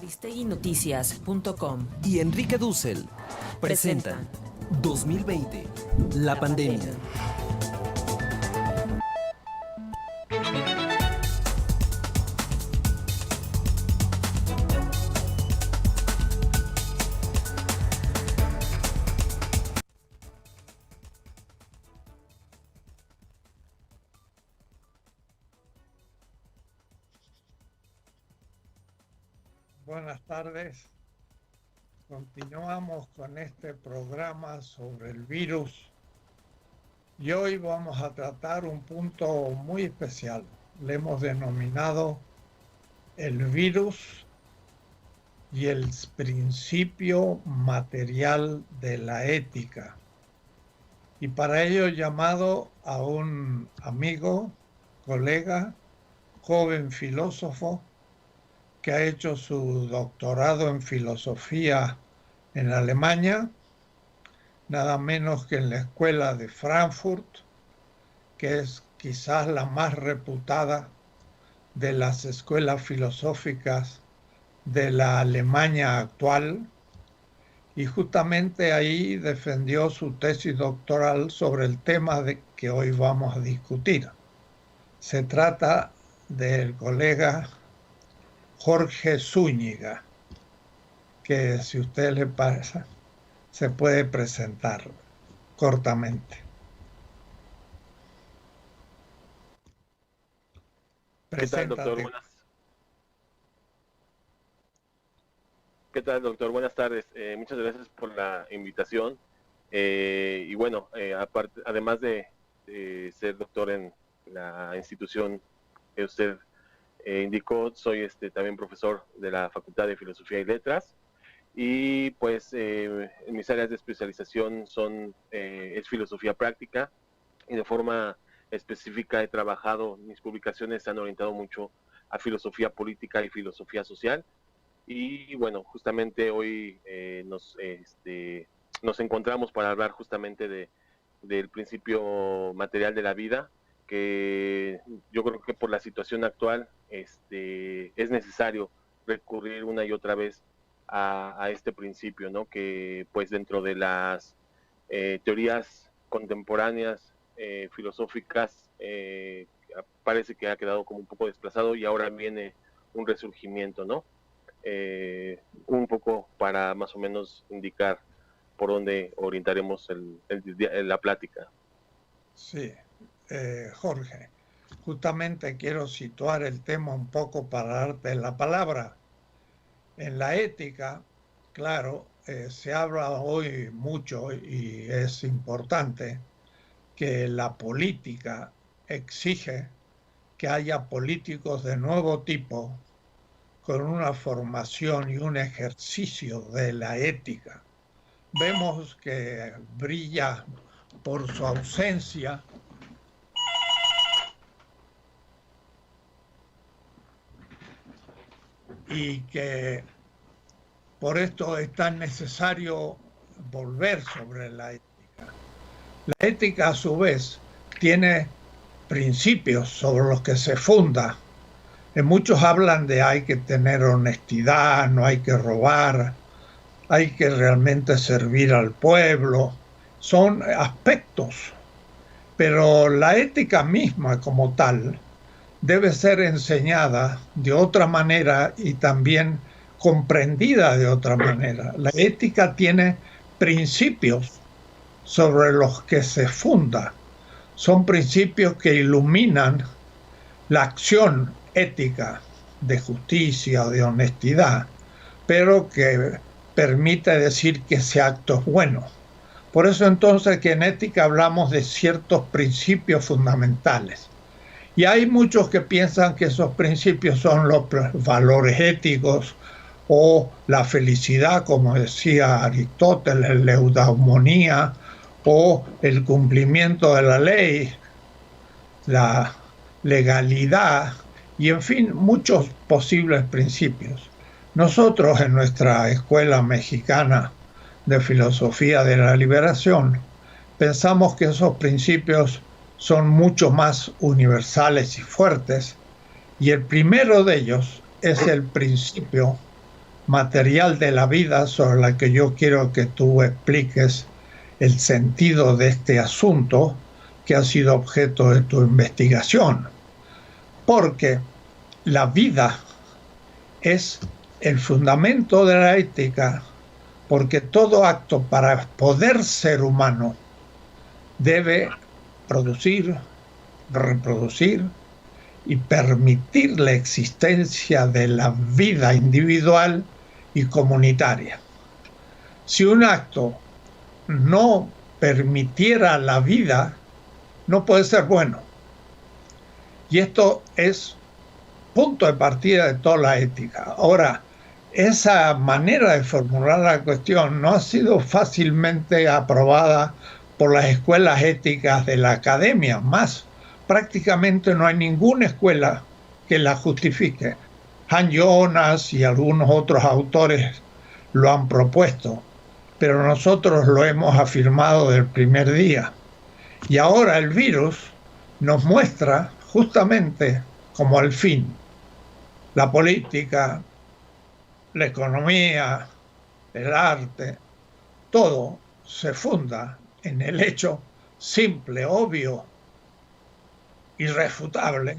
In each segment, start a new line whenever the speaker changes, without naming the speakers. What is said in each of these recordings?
Aristeguinoticias.com
y Enrique Dussel presentan 2020, la pandemia.
Buenas tardes. Continuamos con este programa sobre el virus y hoy vamos a tratar un punto muy especial. Le hemos denominado el virus y el principio material de la ética. Y para ello he llamado a un amigo, colega, joven filósofo, que ha hecho su doctorado en filosofía en Alemania, nada menos que en la escuela de Frankfurt, que es quizás la más reputada de las escuelas filosóficas de la Alemania actual, y justamente ahí defendió su tesis doctoral sobre el tema que hoy vamos a discutir. Se trata del colega Jorge Zúñiga, que si a usted le pasa, se puede presentar cortamente.
¿Qué tal, doctor? ¿Qué tal, doctor? Buenas tardes. Muchas gracias por la invitación. Y bueno, además de ser doctor en la institución que usted indicó, soy también profesor de la Facultad de Filosofía y Letras. Y pues mis áreas de especialización es filosofía práctica, y de forma específica he trabajado, mis publicaciones se han orientado mucho a filosofía política y filosofía social. Y bueno, justamente hoy nos encontramos para hablar justamente del principio material de la vida, que yo creo que por la situación actual es necesario recurrir una y otra vez a este principio, ¿no? Que pues dentro de las teorías contemporáneas filosóficas parece que ha quedado como un poco desplazado, y ahora viene un resurgimiento, ¿no? Un poco para más o menos indicar por dónde orientaremos la plática.
Sí, Jorge, justamente quiero situar el tema un poco para darte la palabra. En la ética, claro, se habla hoy mucho y es importante que la política exige que haya políticos de nuevo tipo con una formación y un ejercicio de la ética. Vemos que brilla por su ausencia y que por esto es tan necesario volver sobre la ética. La ética, a su vez, tiene principios sobre los que se funda. Muchos hablan de hay que tener honestidad, no hay que robar, hay que realmente servir al pueblo. Son aspectos, pero la ética misma como tal debe ser enseñada de otra manera y también comprendida de otra manera. La ética tiene principios sobre los que se funda. Son principios que iluminan la acción ética de justicia o de honestidad, pero que permite decir que ese acto es bueno. Por eso entonces que en ética hablamos de ciertos principios fundamentales. Y hay muchos que piensan que esos principios son los valores éticos o la felicidad, como decía Aristóteles, la eudaimonía, o el cumplimiento de la ley, la legalidad y, en fin, muchos posibles principios. Nosotros en nuestra Escuela Mexicana de Filosofía de la Liberación pensamos que esos principios son mucho más universales y fuertes, y el primero de ellos es el principio material de la vida sobre la que yo quiero que tú expliques el sentido de este asunto que ha sido objeto de tu investigación. Porque la vida es el fundamento de la ética, porque todo acto para poder ser humano debe producir, reproducir y permitir la existencia de la vida individual y comunitaria. Si un acto no permitiera la vida, no puede ser bueno. Y esto es punto de partida de toda la ética. Ahora, esa manera de formular la cuestión no ha sido fácilmente aprobada por las escuelas éticas de la academia, más prácticamente no hay ninguna escuela que la justifique. Han Jonas y algunos otros autores lo han propuesto, pero nosotros lo hemos afirmado del primer día. Y ahora el virus nos muestra justamente como al fin la política, la economía, el arte, todo se funda en el hecho simple, obvio, irrefutable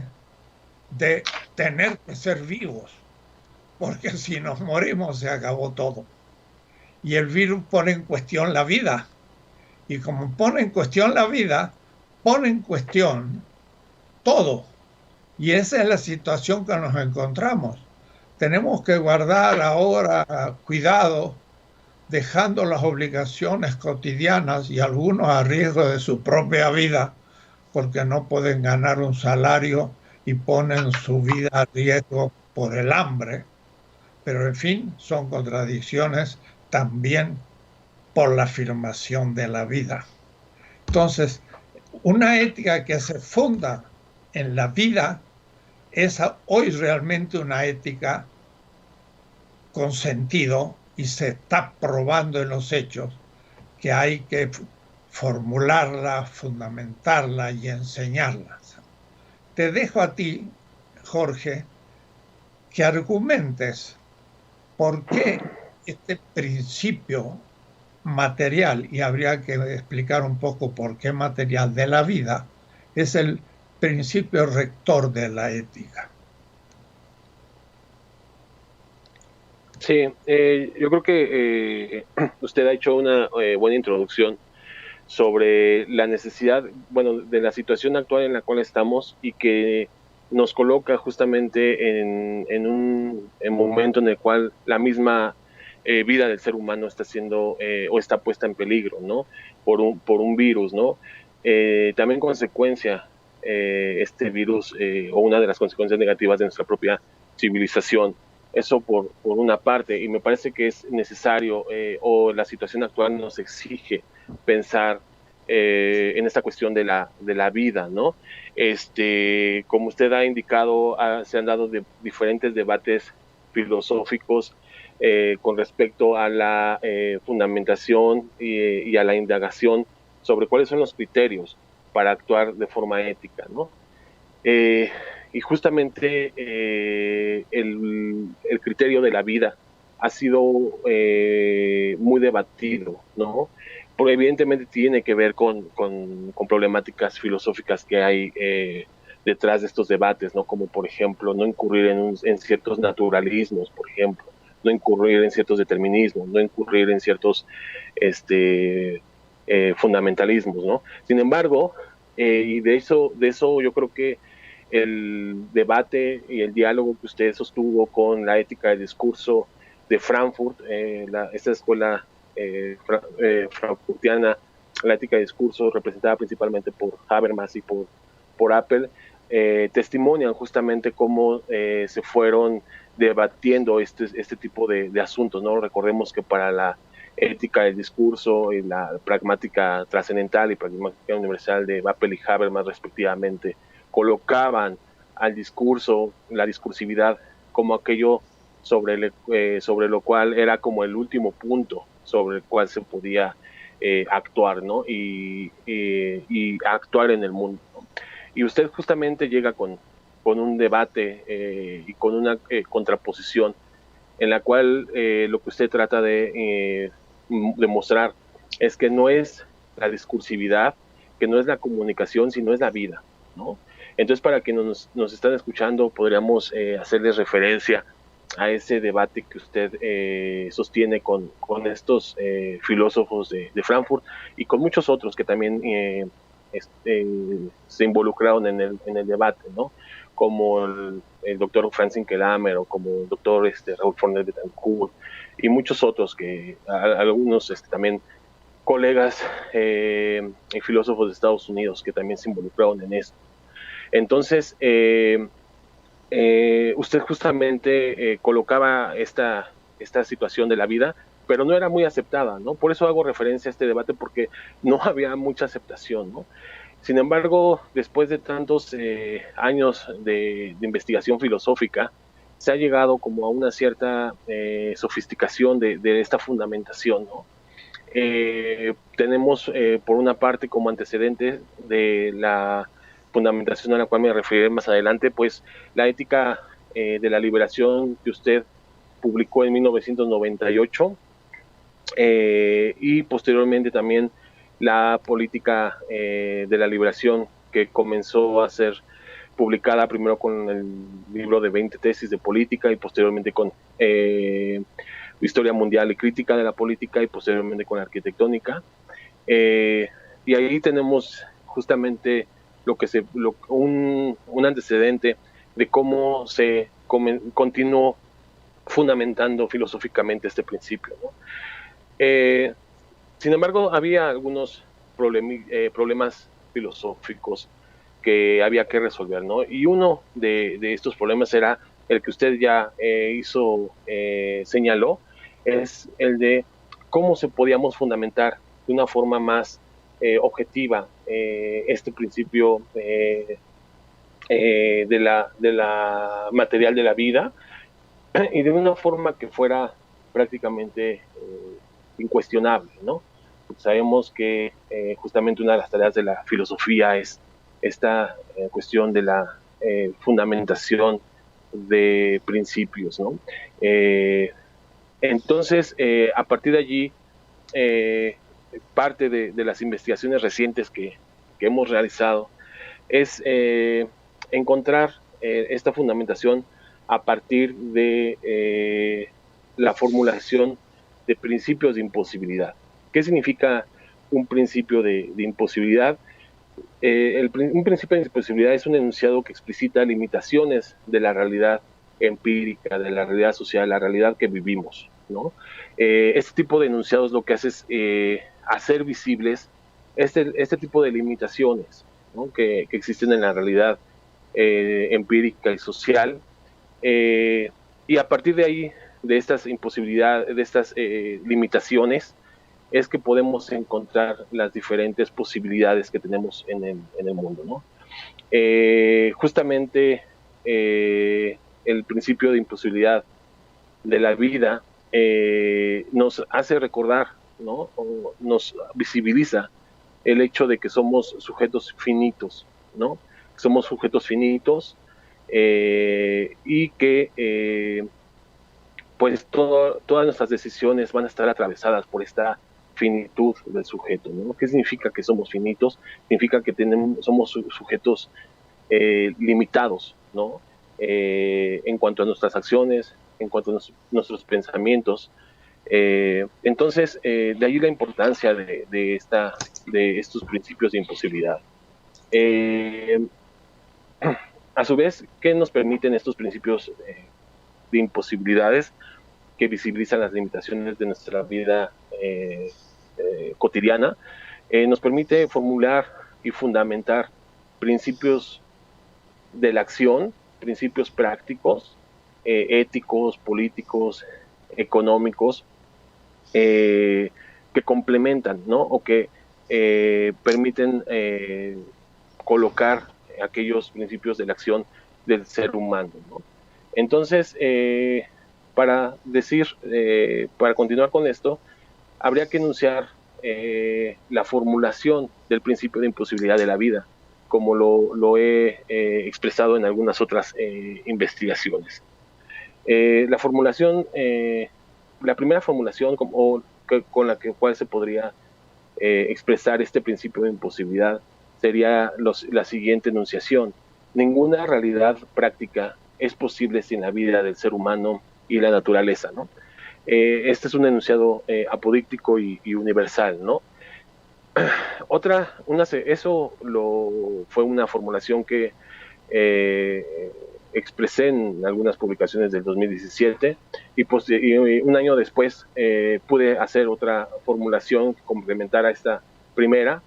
de tener que ser vivos, porque si nos morimos se acabó todo. Y el virus pone en cuestión la vida, y como pone en cuestión la vida, pone en cuestión todo. Y esa es la situación que nos encontramos. Tenemos que guardar ahora cuidado, dejando las obligaciones cotidianas y algunos a riesgo de su propia vida, porque no pueden ganar un salario y ponen su vida a riesgo por el hambre. Pero en fin, son contradicciones también por la afirmación de la vida. Entonces, una ética que se funda en la vida es hoy realmente una ética con sentido y se está probando en los hechos que hay que formularla, fundamentarla y enseñarla. Te dejo a ti, Jorge, que argumentes por qué este principio material, y habría que explicar un poco por qué material de la vida, es el principio rector de la ética.
Sí, yo creo que usted ha hecho una buena introducción sobre la necesidad, bueno, de la situación actual en la cual estamos y que nos coloca justamente en un momento en el cual la misma vida del ser humano está siendo o está puesta en peligro, ¿no? Por un virus, ¿no? También consecuencia, este virus o una de las consecuencias negativas de nuestra propia civilización. Eso por una parte, y me parece que es necesario o la situación actual nos exige pensar en esta cuestión de la vida, ¿no? Como usted ha indicado, se han dado diferentes debates filosóficos con respecto a la fundamentación y a la indagación sobre cuáles son los criterios para actuar de forma ética, ¿no? Y justamente el criterio de la vida ha sido muy debatido, ¿no? Porque evidentemente tiene que ver con problemáticas filosóficas que hay detrás de estos debates, ¿no? Como por ejemplo no incurrir en ciertos naturalismos, por ejemplo, no incurrir en ciertos determinismos, no incurrir en ciertos fundamentalismos, ¿no? Sin embargo, y de eso yo creo que el debate y el diálogo que usted sostuvo con la ética del discurso de Frankfurt, esta escuela frankfurtiana, la ética del discurso representada principalmente por Habermas y por Apple, testimonian justamente cómo se fueron debatiendo este tipo de asuntos, ¿no? Recordemos que para la ética del discurso y la pragmática trascendental y pragmática universal de Apple y Habermas respectivamente, colocaban al discurso, la discursividad, como aquello sobre lo cual era como el último punto sobre el cual se podía actuar, ¿no? Y actuar en el mundo, ¿no? Y usted justamente llega con un debate y con una contraposición en la cual lo que usted trata de demostrar es que no es la discursividad, que no es la comunicación, sino es la vida, ¿no? Entonces, para quienes nos están escuchando, podríamos hacerles referencia a ese debate que usted sostiene con estos filósofos de Frankfurt y con muchos otros que también se involucraron en el debate, ¿no? Como el doctor Francis Kelamer o como el doctor Raúl Fornet de Betancourt y muchos otros que algunos también colegas y filósofos de Estados Unidos que también se involucraron en esto. Entonces, usted justamente colocaba esta situación de la vida, pero no era muy aceptada, ¿no? Por eso hago referencia a este debate, porque no había mucha aceptación, ¿no? Sin embargo, después de tantos años de investigación filosófica, se ha llegado como a una cierta sofisticación de esta fundamentación, ¿no? Tenemos por una parte como antecedente de la fundamentación a la cual me referiré más adelante, pues la ética de la liberación que usted publicó en 1998 y posteriormente también la política de la liberación que comenzó a ser publicada primero con el libro de 20 tesis de política y posteriormente con Historia Mundial y Crítica de la Política y posteriormente con Arquitectónica. Y ahí tenemos justamente un antecedente de cómo se continuó fundamentando filosóficamente este principio, ¿no? Sin embargo, había algunos problemas filosóficos que había que resolver, ¿no? Y uno de estos problemas era el que usted ya señaló, es el de cómo se podíamos fundamentar de una forma más objetiva este principio de la material de la vida y de una forma que fuera prácticamente incuestionable, ¿no? Sabemos que justamente una de las tareas de la filosofía es esta cuestión de la fundamentación de principios, ¿no? Entonces, a partir de allí, parte de las investigaciones recientes que hemos realizado es encontrar esta fundamentación a partir de la formulación de principios de imposibilidad. ¿Qué significa un principio de imposibilidad? Un principio de imposibilidad es un enunciado que explicita limitaciones de la realidad empírica, de la realidad social, la realidad que vivimos, ¿no? Este tipo de enunciados lo que hace es hacer visibles este tipo de limitaciones, ¿no? que existen en la realidad empírica y social, y a partir de ahí, de estas imposibilidades, de estas limitaciones, es que podemos encontrar las diferentes posibilidades que tenemos en el mundo, ¿no? Justamente el principio de imposibilidad de la vida nos hace recordar, ¿no? O nos visibiliza el hecho de que somos sujetos finitos, ¿no? Somos sujetos finitos y que pues todas nuestras decisiones van a estar atravesadas por esta finitud del sujeto, ¿no? ¿Qué significa que somos finitos? Significa que somos sujetos limitados, ¿no? En cuanto a nuestras acciones, en cuanto a nuestros pensamientos. Entonces, de ahí la importancia de estos principios de imposibilidad. A su vez, ¿qué nos permiten estos principios de imposibilidades que visibilizan las limitaciones de nuestra vida cotidiana? Nos permite formular y fundamentar principios de la acción, principios prácticos, éticos, políticos, económicos, que complementan, ¿no? O que permiten colocar aquellos principios de la acción del ser humano, ¿no? Entonces, para continuar con esto, habría que enunciar la formulación del principio de imposibilidad de la vida, como lo he expresado en algunas otras investigaciones. La formulación, la primera formulación con la cual se podría expresar este principio de imposibilidad sería la siguiente enunciación: ninguna realidad práctica es posible sin la vida del ser humano y la naturaleza, ¿no? Este es un enunciado apodíctico y universal, ¿no? Eso fue una formulación que expresé en algunas publicaciones del 2017 y un año después pude hacer otra formulación que complementara esta primera,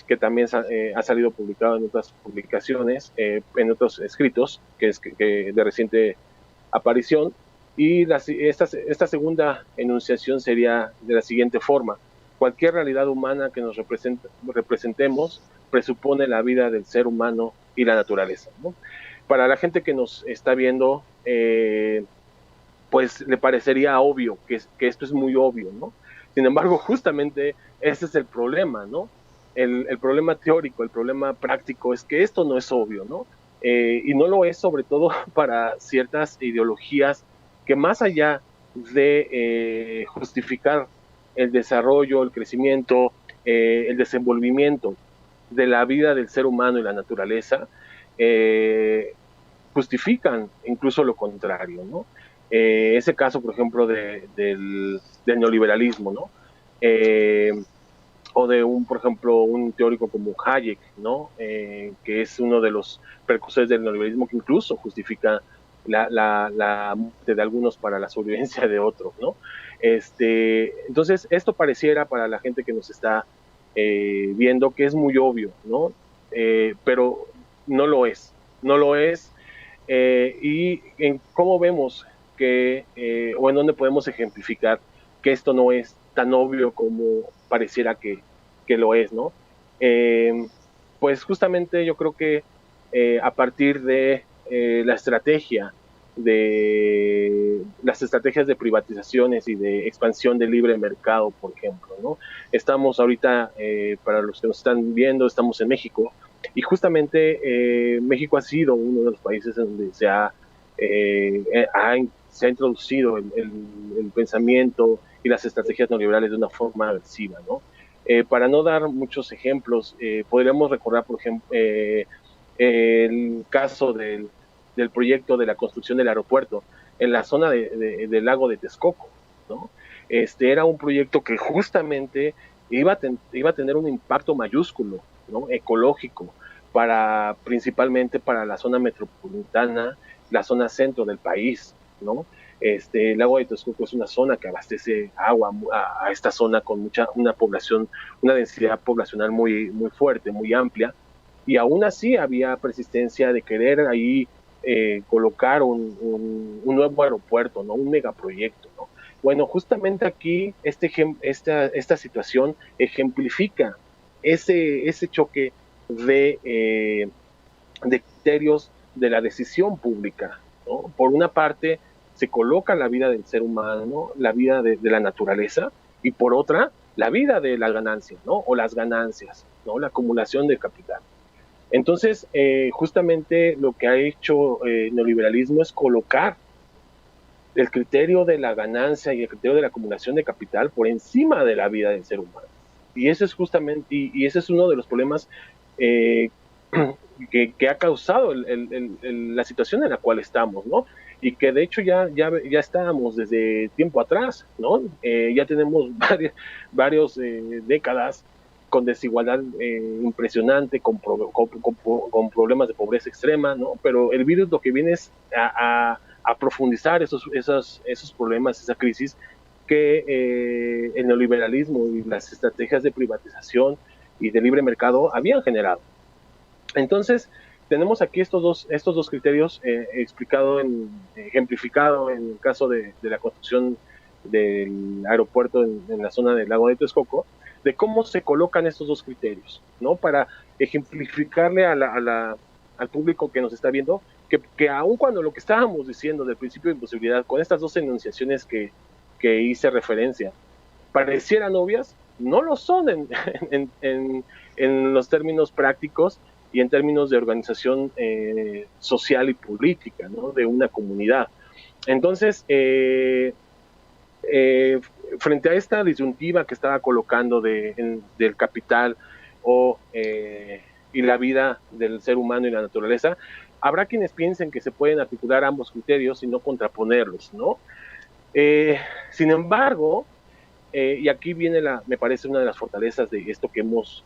que también ha salido publicado en otras publicaciones, en otros escritos, que de reciente aparición. Y esta segunda enunciación sería de la siguiente forma: cualquier realidad humana que nos representemos presupone la vida del ser humano y la naturaleza, ¿no? Para la gente que nos está viendo, pues le parecería obvio que esto es muy obvio, ¿no? Sin embargo, justamente ese es el problema, ¿no? El problema teórico, el problema práctico es que esto no es obvio, ¿no? Y no lo es sobre todo para ciertas ideologías que, más allá de justificar el desarrollo, el crecimiento, el desenvolvimiento de la vida del ser humano y la naturaleza, justifican incluso lo contrario, ¿no? Ese caso, por ejemplo, del neoliberalismo, ¿no? O de por ejemplo, un teórico como Hayek, ¿no? Que es uno de los precursores del neoliberalismo, que incluso justifica la muerte de algunos para la sobrevivencia de otros, ¿no? Entonces, esto pareciera para la gente que nos está viendo que es muy obvio, ¿no? Pero no lo es, no lo es. Y en cómo vemos o en dónde podemos ejemplificar que esto no es tan obvio como pareciera que lo es, ¿no? Pues justamente yo creo que a partir de las estrategias de privatizaciones y de expansión del libre mercado, por ejemplo, ¿no? Estamos ahorita, para los que nos están viendo, estamos en México, y justamente México ha sido uno de los países en donde se ha introducido el pensamiento y las estrategias neoliberales de una forma agresiva, ¿no? Para no dar muchos ejemplos, podríamos recordar, por ejemplo, el caso del proyecto de la construcción del aeropuerto en la zona del lago de Texcoco, ¿no? Era un proyecto que justamente iba a tener un impacto mayúsculo, ¿no? Ecológico, principalmente para la zona metropolitana, la zona centro del país, ¿no? El lago de Texcoco es una zona que abastece agua a esta zona con una densidad poblacional muy, muy fuerte, muy amplia, y aún así había persistencia de querer ahí colocar un nuevo aeropuerto, ¿no? Un megaproyecto, ¿no? Bueno, justamente aquí esta situación ejemplifica ese choque de criterios de la decisión pública, ¿no? Por una parte, se coloca la vida del ser humano, la vida de la naturaleza, y por otra, la vida de la ganancia, ¿no? O las ganancias, ¿no? La acumulación de capital. Entonces, justamente lo que ha hecho el neoliberalismo es colocar el criterio de la ganancia y el criterio de la acumulación de capital por encima de la vida del ser humano. Y ese es justamente, y ese es uno de los problemas que ha causado la situación en la cual estamos, ¿no? Y que de hecho ya estábamos desde tiempo atrás, ¿no? Ya tenemos varios décadas con desigualdad impresionante, con problemas de pobreza extrema, ¿no? Pero el virus lo que viene es a profundizar esos problemas, esa crisis que el neoliberalismo y las estrategias de privatización y de libre mercado habían generado. Entonces, tenemos aquí estos dos criterios ejemplificado en el caso de la construcción del aeropuerto en la zona del lago de Texcoco, de cómo se colocan estos dos criterios, ¿no? Para ejemplificarle al público que nos está viendo que aun cuando lo que estábamos diciendo del principio de imposibilidad, con estas dos enunciaciones que hice referencia, parecieran obvias, no lo son en los términos prácticos y en términos de organización social y política, ¿no? De una comunidad. Entonces, frente a esta disyuntiva que estaba colocando del capital y la vida del ser humano y la naturaleza, habrá quienes piensen que se pueden articular ambos criterios y no contraponerlos, ¿no? Sin embargo, y aquí viene me parece una de las fortalezas de esto que hemos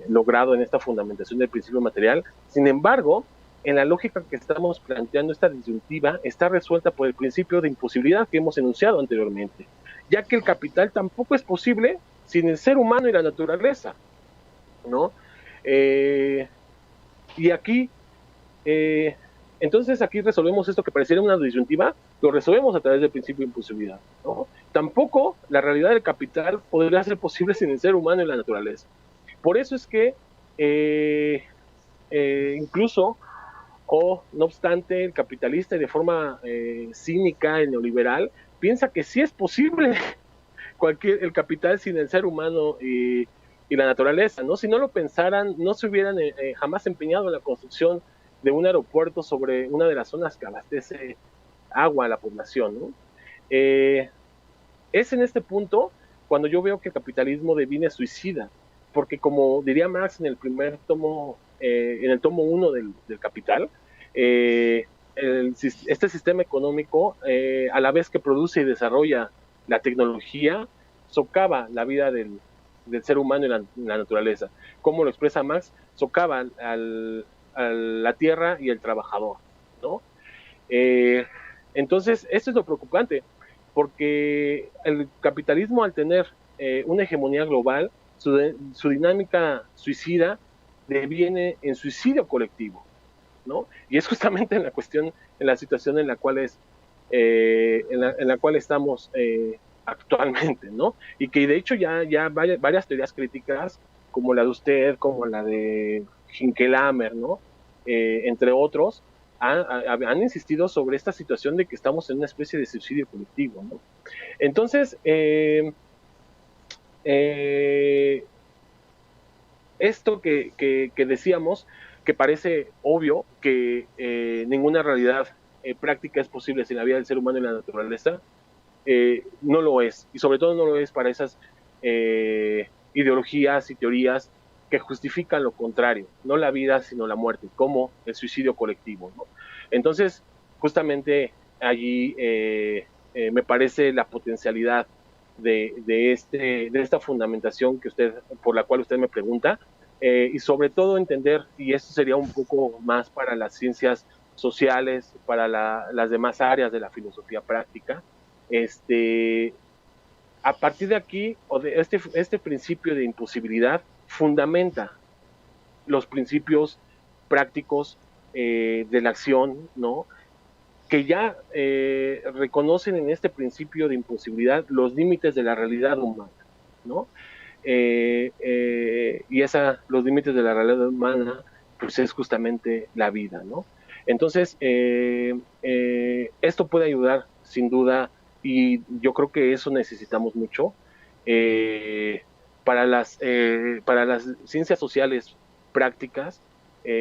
logrado en esta fundamentación del principio material. Sin embargo, en la lógica que estamos planteando, esta disyuntiva está resuelta por el principio de imposibilidad que hemos enunciado anteriormente, ya que el capital tampoco es posible sin el ser humano y la naturaleza, ¿no? Y aquí, entonces aquí resolvemos esto que pareciera una disyuntiva, lo resolvemos a través del principio de imposibilidad, ¿no? Tampoco la realidad del capital podría ser posible sin el ser humano y la naturaleza. Por eso es que incluso, no obstante, el capitalista y de forma cínica, el neoliberal, piensa que sí es posible el capital sin el ser humano y la naturaleza, ¿no? Si no lo pensaran, no se hubieran jamás empeñado en la construcción de un aeropuerto sobre una de las zonas que abastece agua a la población, ¿no? Es en este punto cuando yo veo que el capitalismo deviene suicida, porque como diría Marx en el primer tomo, en el tomo 1 del Capital, este sistema económico, a la vez que produce y desarrolla la tecnología, socava la vida del ser humano y la naturaleza. Como lo expresa Marx, socava a la tierra y el trabajador, ¿no? Entonces, esto es lo preocupante, porque el capitalismo, al tener una hegemonía global, su dinámica suicida deviene en suicidio colectivo, ¿no? Y es justamente en la cuestión, en la situación en la cual en la cual estamos actualmente, ¿no? Y que de hecho ya varias teorías críticas, como la de usted, como la de Hinkelhammer, ¿no? Entre otros, han insistido sobre esta situación de que estamos en una especie de suicidio colectivo, ¿no? Entonces, esto que decíamos, que parece obvio que ninguna realidad práctica es posible sin la vida del ser humano y la naturaleza, no lo es, y sobre todo no lo es para esas ideologías y teorías que justifican lo contrario, no la vida sino la muerte, como el suicidio colectivo, ¿no? Entonces, justamente allí me parece la potencialidad de esta fundamentación por la cual usted me pregunta, y sobre todo entender, y esto sería un poco más para las ciencias sociales, para las demás áreas de la filosofía práctica, a partir de aquí, o de este principio de imposibilidad, fundamenta los principios prácticos de la acción, ¿no? Que ya reconocen en este principio de imposibilidad los límites de la realidad humana, ¿no? Y los límites de la realidad humana, pues es justamente la vida, ¿no? Entonces, esto puede ayudar, sin duda, y yo creo que eso necesitamos mucho para las ciencias sociales prácticas,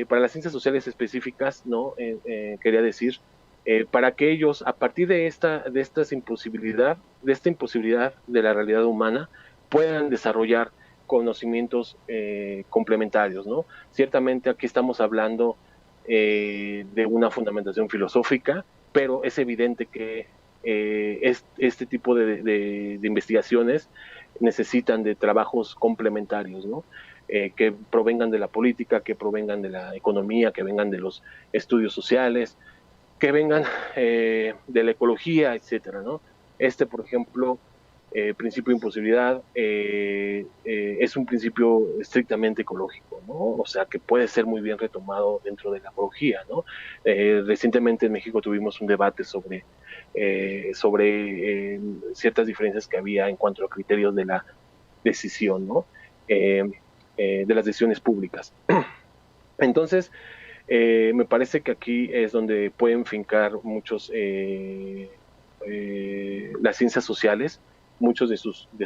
para las ciencias sociales específicas, ¿no? Quería decir, para que ellos, a partir de esta imposibilidad de la realidad humana, puedan desarrollar conocimientos complementarios, ¿no? Ciertamente aquí estamos hablando de una fundamentación filosófica, pero es evidente que este tipo de investigaciones necesitan de trabajos complementarios, ¿no? Que provengan de la política, que provengan de la economía, que vengan de los estudios sociales, que vengan de la ecología, etcétera, ¿no? Por ejemplo, principio de imposibilidad es un principio estrictamente ecológico, ¿no? O sea, que puede ser muy bien retomado dentro de la ecología, ¿no? Recientemente en México tuvimos un debate sobre ciertas diferencias que había en cuanto a criterios de la decisión, ¿no? De las decisiones públicas. Entonces, me parece que aquí es donde pueden fincar muchos las ciencias sociales, muchos de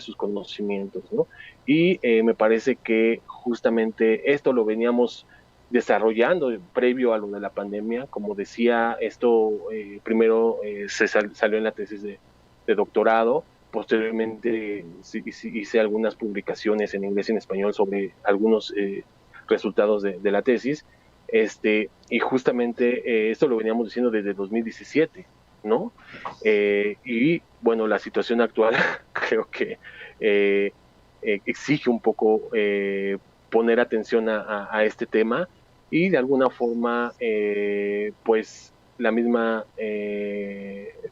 sus conocimientos, ¿no? Y me parece que justamente esto lo veníamos desarrollando previo a lo de la pandemia. Como decía, esto primero salió en la tesis de doctorado, posteriormente hice algunas publicaciones en inglés y en español sobre algunos resultados de la tesis, y justamente esto lo veníamos diciendo desde 2017, ¿no? Y bueno, la situación actual creo que exige un poco poner atención a este tema, y de alguna forma pues la misma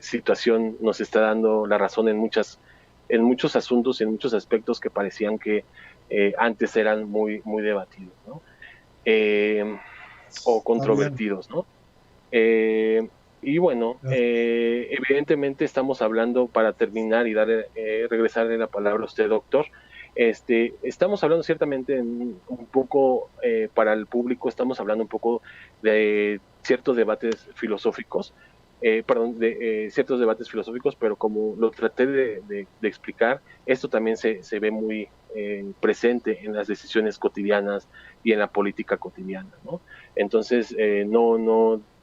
situación nos está dando la razón en muchos asuntos, en muchos aspectos que parecían que antes eran muy debatidos, ¿no? O controvertidos, ¿no? Y bueno, evidentemente estamos hablando, para terminar y regresarle la palabra a usted, doctor, estamos hablando ciertamente un poco, para el público, estamos hablando un poco de ciertos debates filosóficos, ciertos debates filosóficos, pero como lo traté de explicar, esto también se ve muy presente en las decisiones cotidianas y en la política cotidiana, ¿no? Entonces,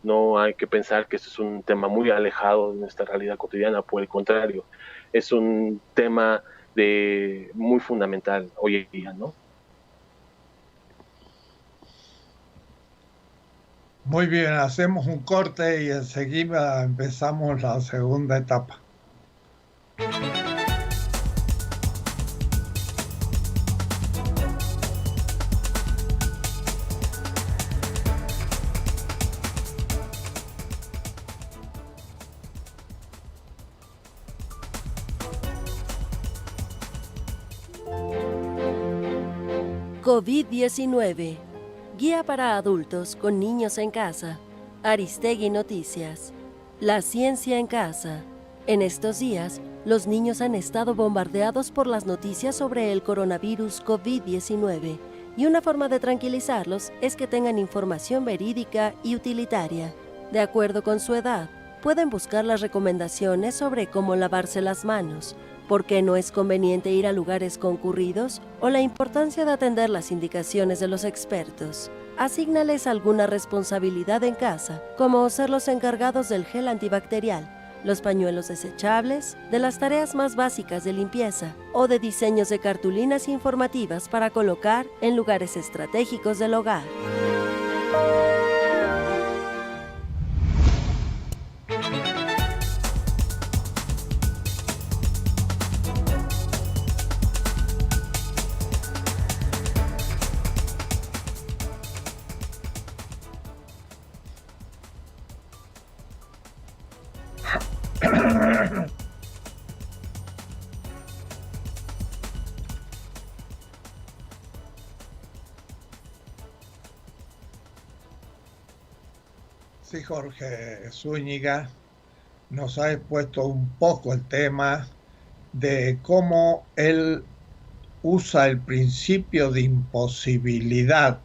no hay que pensar que esto es un tema muy alejado de nuestra realidad cotidiana. Por el contrario, es un tema muy fundamental hoy en día, ¿no?
Muy bien, hacemos un corte y enseguida empezamos la segunda etapa.
COVID-19. Guía para adultos con niños en casa. Aristegui Noticias. La ciencia en casa. En estos días, los niños han estado bombardeados por las noticias sobre el coronavirus COVID-19, y una forma de tranquilizarlos es que tengan información verídica y utilitaria. De acuerdo con su edad, pueden buscar las recomendaciones sobre cómo lavarse las manos, por qué no es conveniente ir a lugares concurridos o la importancia de atender las indicaciones de los expertos. Asígnales alguna responsabilidad en casa, como ser los encargados del gel antibacterial, los pañuelos desechables, de las tareas más básicas de limpieza o de diseños de cartulinas informativas para colocar en lugares estratégicos del hogar.
Sí, Jorge Zúñiga nos ha expuesto un poco el tema de cómo él usa el principio de imposibilidad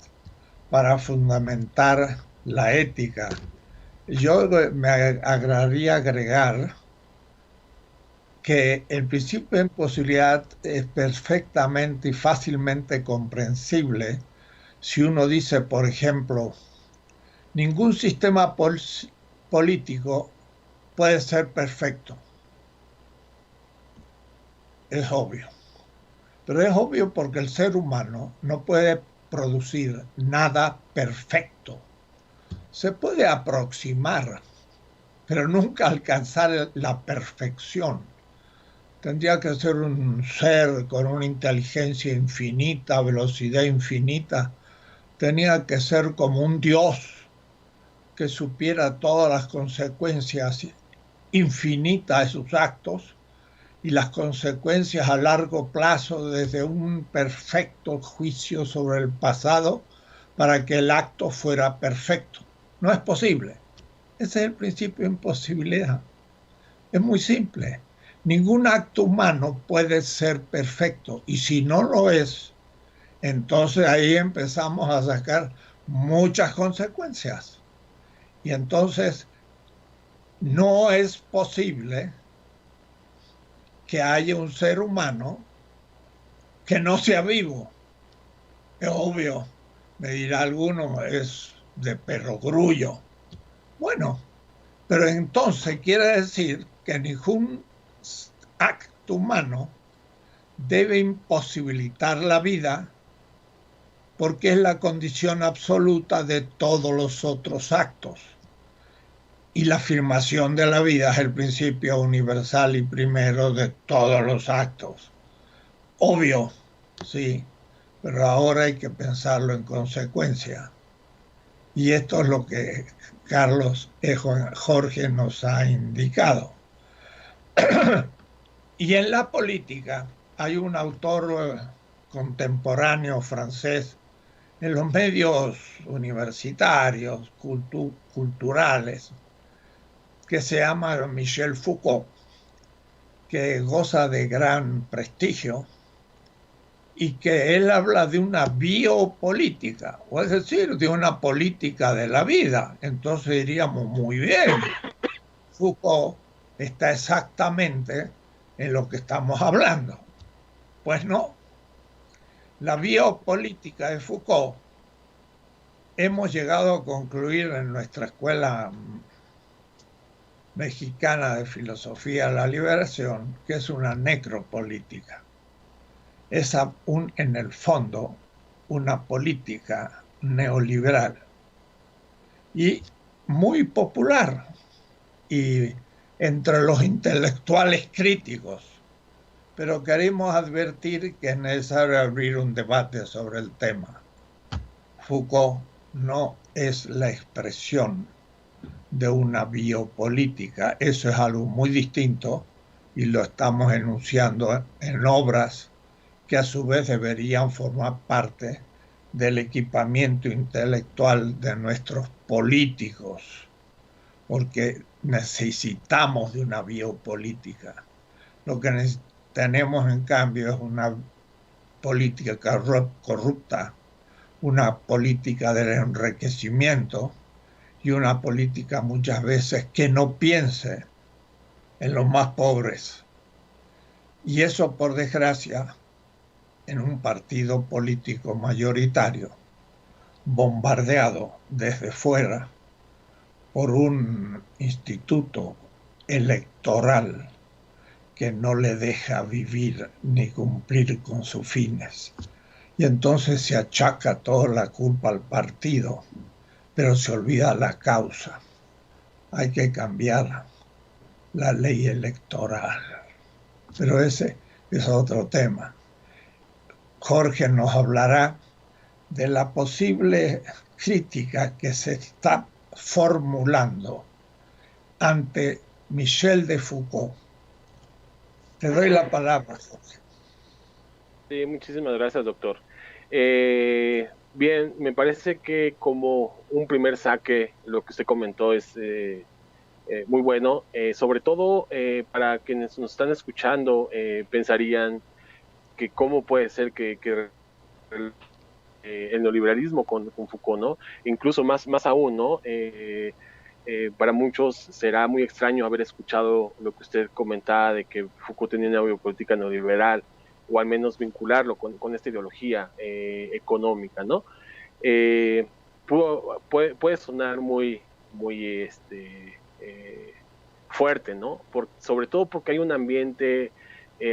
para fundamentar la ética. Yo me agradaría agregar que el principio de imposibilidad es perfectamente y fácilmente comprensible si uno dice, por ejemplo, ningún sistema político puede ser perfecto. Es obvio. Pero es obvio porque el ser humano no puede producir nada perfecto. Se puede aproximar, pero nunca alcanzar la perfección. Tendría que ser un ser con una inteligencia infinita, velocidad infinita. Tenía que ser como un dios que supiera todas las consecuencias infinitas de sus actos y las consecuencias a largo plazo desde un perfecto juicio sobre el pasado para que el acto fuera perfecto. No es posible. Ese es el principio de imposibilidad. Es muy simple. Ningún acto humano puede ser perfecto, y si no lo es, entonces ahí empezamos a sacar muchas consecuencias. Y entonces no es posible que haya un ser humano que no sea vivo. Es obvio. Me dirá alguno, es de perogrullo. Bueno, pero entonces quiere decir que ningún acto humano debe imposibilitar la vida porque es la condición absoluta de todos los otros actos. Y la afirmación de la vida es el principio universal y primero de todos los actos. Obvio, sí, pero ahora hay que pensarlo en consecuencia. Y esto es lo que Carlos Jorge nos ha indicado. Y en la política hay un autor contemporáneo francés en los medios universitarios, culturales, que se llama Michel Foucault, que goza de gran prestigio y que él habla de una biopolítica, o es decir, de una política de la vida. Entonces diríamos, muy bien, Foucault está exactamente en lo que estamos hablando. Pues no, la biopolítica de Foucault hemos llegado a concluir en nuestra escuela mexicana de filosofía de la liberación, que es una necropolítica. Es en el fondo una política neoliberal y muy popular y entre los intelectuales críticos. Pero queremos advertir que es necesario abrir un debate sobre el tema. Foucault no es la expresión de una biopolítica, eso es algo muy distinto y lo estamos enunciando en obras que a su vez deberían formar parte del equipamiento intelectual de nuestros políticos, porque necesitamos de una biopolítica. Lo que tenemos en cambio es una política corrupta, una política del enriquecimiento y una política muchas veces que no piense en los más pobres. Y eso, por desgracia, en un partido político mayoritario, bombardeado desde fuera por un instituto electoral que no le deja vivir ni cumplir con sus fines. Y entonces se achaca toda la culpa al partido, pero se olvida la causa. Hay que cambiar la ley electoral. Pero ese es otro tema. Jorge nos hablará de la posible crítica que se está formulando ante Michel de Foucault. Te doy la palabra, Jorge.
Sí, muchísimas gracias, doctor. Bien, me parece que como un primer saque, lo que usted comentó es muy bueno, sobre todo para quienes nos están escuchando, pensarían que cómo puede ser que el neoliberalismo con Foucault, ¿no? Incluso más aún, ¿no? Para muchos será muy extraño haber escuchado lo que usted comentaba de que Foucault tenía una biopolítica neoliberal, o al menos vincularlo con esta ideología económica, ¿no? Puede sonar muy fuerte, ¿no? Sobre todo porque hay un ambiente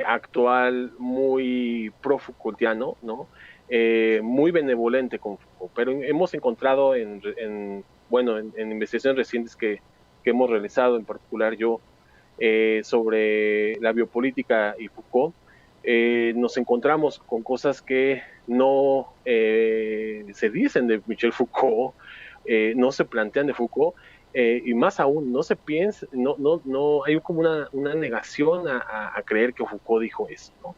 actual muy pro-Foucaultiano, ¿no? Muy benevolente con Foucault, pero hemos encontrado en investigaciones recientes que hemos realizado, en particular yo, sobre la biopolítica y Foucault, nos encontramos con cosas que no se dicen de Michel Foucault, no se plantean de Foucault, y más aún, no se piensa, no hay como una negación a creer que Foucault dijo eso, ¿no?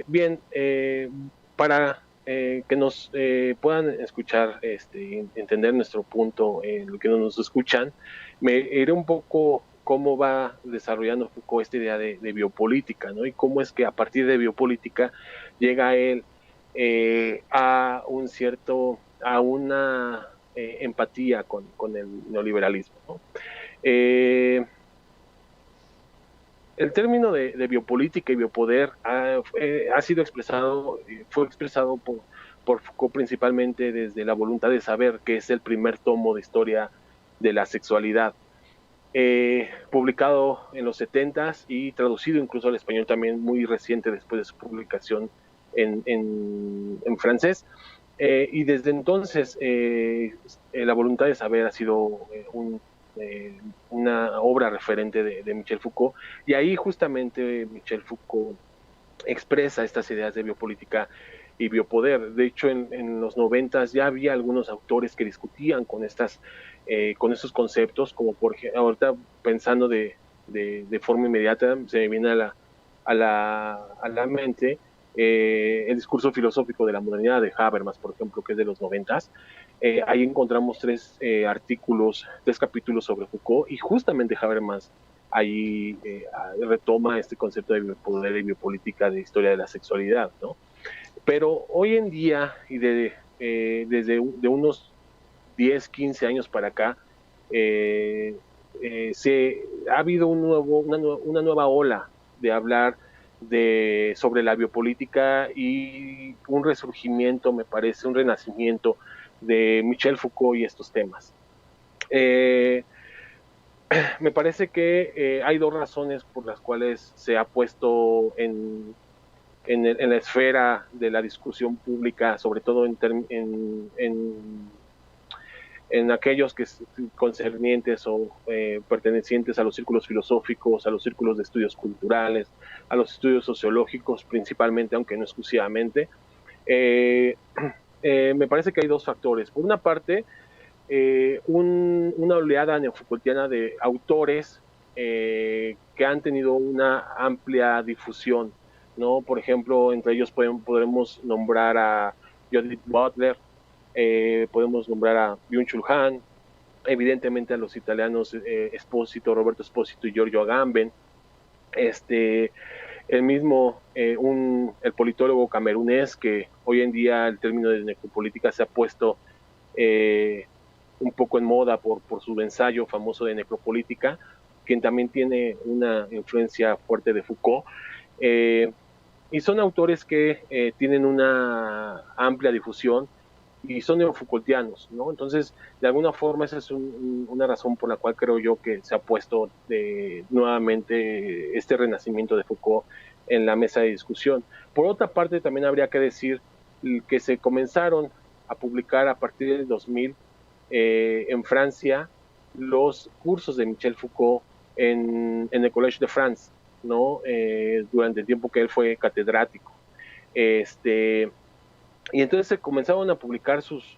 Bien, para que nos puedan escuchar, entender nuestro punto, lo que nos escuchan, me iré un poco cómo va desarrollando Foucault esta idea de biopolítica, ¿no? Y cómo es que a partir de biopolítica llega él a una empatía con el neoliberalismo, ¿no? El término de biopolítica y biopoder fue expresado por Foucault principalmente desde La voluntad de saber, que es el primer tomo de historia de la sexualidad, publicado en los 70s y traducido incluso al español también muy reciente después de su publicación en francés. Y desde entonces La voluntad de saber ha sido una obra referente de Michel Foucault, y ahí justamente Michel Foucault expresa estas ideas de biopolítica y biopoder. De hecho, en los 90s ya había algunos autores que discutían con estos conceptos, como por ejemplo, ahorita pensando de forma inmediata, se me viene a la mente el discurso filosófico de la modernidad de Habermas, por ejemplo, que es de los 90s. Ahí encontramos tres capítulos sobre Foucault, y justamente Habermas ahí retoma este concepto de biopoder y biopolítica de historia de la sexualidad, ¿no? Pero hoy en día, y desde unos 10, 15 años para acá, ha habido una nueva ola de hablar sobre la biopolítica, y un resurgimiento, me parece, un renacimiento de Michel Foucault y estos temas. Me parece que hay dos razones por las cuales se ha puesto en la esfera de la discusión pública, sobre todo en aquellos que concernientes o pertenecientes a los círculos filosóficos, a los círculos de estudios culturales, a los estudios sociológicos principalmente, aunque no exclusivamente. Me parece que hay dos factores. Por una parte, una oleada neofoucaultiana de autores que han tenido una amplia difusión, ¿no? Por ejemplo, entre ellos podremos nombrar a Judith Butler, podemos nombrar a Byung-Chul Han, evidentemente a los italianos Roberto Espósito y Giorgio Agamben, el mismo, el politólogo camerunés, que hoy en día el término de necropolítica se ha puesto un poco en moda por su ensayo famoso de necropolítica, quien también tiene una influencia fuerte de Foucault. Y son autores que tienen una amplia difusión y son neofoucaultianos, ¿no? Entonces, de alguna forma, esa es una razón por la cual creo yo que se ha puesto nuevamente este renacimiento de Foucault en la mesa de discusión. Por otra parte, también habría que decir que se comenzaron a publicar a partir del 2000 en Francia los cursos de Michel Foucault en el Collège de France, ¿no? Durante el tiempo que él fue catedrático. Y entonces se comenzaron a publicar sus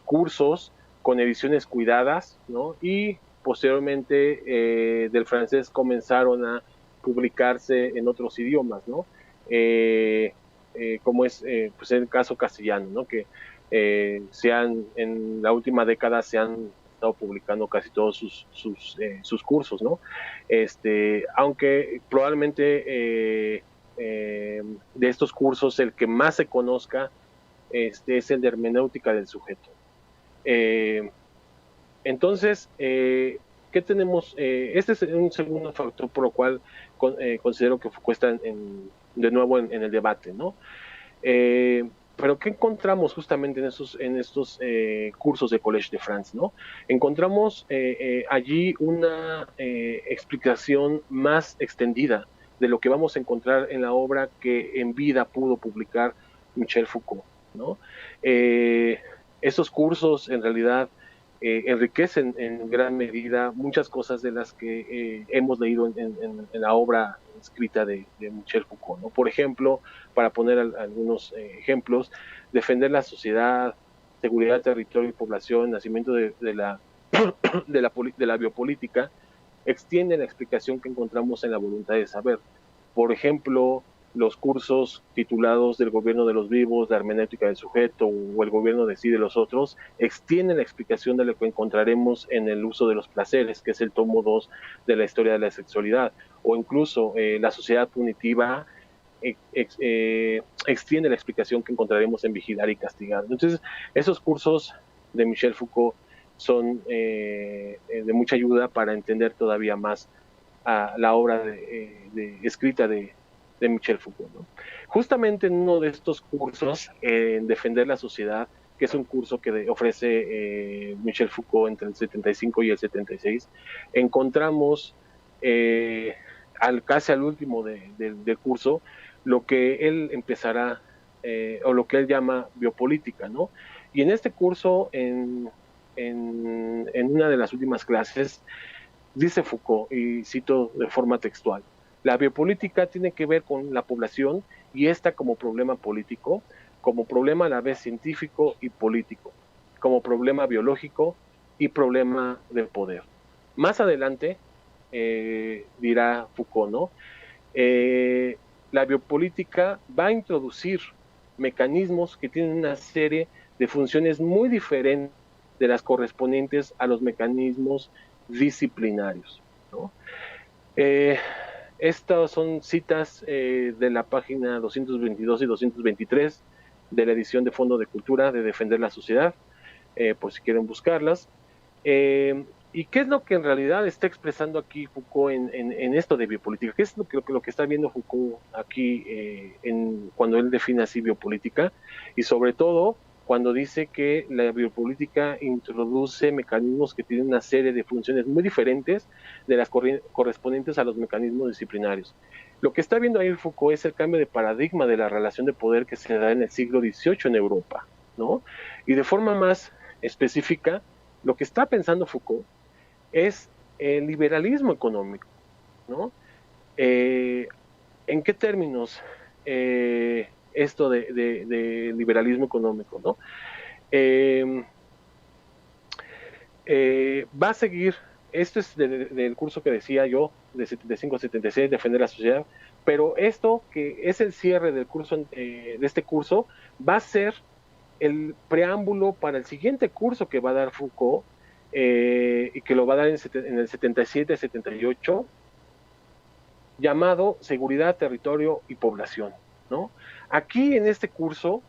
cursos con ediciones cuidadas, ¿no? Y posteriormente del francés comenzaron a publicarse en otros idiomas, ¿no? Como es pues el caso castellano, ¿no? Que en la última década se han estado publicando casi todos sus cursos, ¿no? Aunque probablemente de estos cursos el que más se conozca es el de hermenéutica del sujeto. Entonces, ¿qué tenemos? Este es un segundo factor por lo cual considero que Foucault está de nuevo en el debate, ¿no? Pero ¿qué encontramos justamente en estos cursos de Collège de France, ¿no? Encontramos allí una explicación más extendida de lo que vamos a encontrar en la obra que en vida pudo publicar Michel Foucault, ¿no? Esos cursos en realidad enriquecen en gran medida muchas cosas de las que hemos leído en la obra escrita de Michel Foucault, ¿no? Por ejemplo, para poner algunos ejemplos, defender la sociedad, seguridad, territorio y población, nacimiento de la biopolítica, extiende la explicación que encontramos en La voluntad de saber. Por ejemplo, los cursos titulados del gobierno de los vivos, la hermenéutica del sujeto o el gobierno de sí de los otros, extienden la explicación de lo que encontraremos en el uso de los placeres, que es el tomo 2 de la historia de la sexualidad, o incluso la sociedad punitiva extiende la explicación que encontraremos en Vigilar y Castigar. Entonces, esos cursos de Michel Foucault son de mucha ayuda para entender todavía más a la obra escrita de de Michel Foucault, ¿no? Justamente en uno de estos cursos, en Defender la Sociedad, que es un curso que ofrece Michel Foucault entre el 75 y el 76, encontramos casi al último del curso lo que él empezará, o lo que él llama biopolítica, ¿no? Y en este curso, en una de las últimas clases, dice Foucault, y cito de forma textual: la biopolítica tiene que ver con la población y esta como problema político, como problema a la vez científico y político, como problema biológico y problema de poder. Más adelante dirá Foucault, ¿no? La biopolítica va a introducir mecanismos que tienen una serie de funciones muy diferentes de las correspondientes a los mecanismos disciplinarios, ¿no? Estas son citas de la página 222 y 223 de la edición de Fondo de Cultura de Defender la Sociedad, por si quieren buscarlas. ¿Y qué es lo que en realidad está expresando aquí Foucault en esto de biopolítica? ¿Qué es lo que está viendo Foucault aquí cuando él define así biopolítica? Y sobre todo, cuando dice que la biopolítica introduce mecanismos que tienen una serie de funciones muy diferentes de las correspondientes a los mecanismos disciplinarios. Lo que está viendo ahí Foucault es el cambio de paradigma de la relación de poder que se da en el siglo XVIII en Europa, ¿no? Y de forma más específica, lo que está pensando Foucault es el liberalismo económico, ¿no? ¿En qué términos esto de liberalismo económico, ¿no? Va a seguir, esto es del curso que decía yo, de 75 a 76, Defender la Sociedad, pero esto que es el cierre del curso, de este curso, va a ser el preámbulo para el siguiente curso que va a dar Foucault, y que lo va a dar en el 77-78, llamado Seguridad, Territorio y Población, ¿no? Aquí en este curso,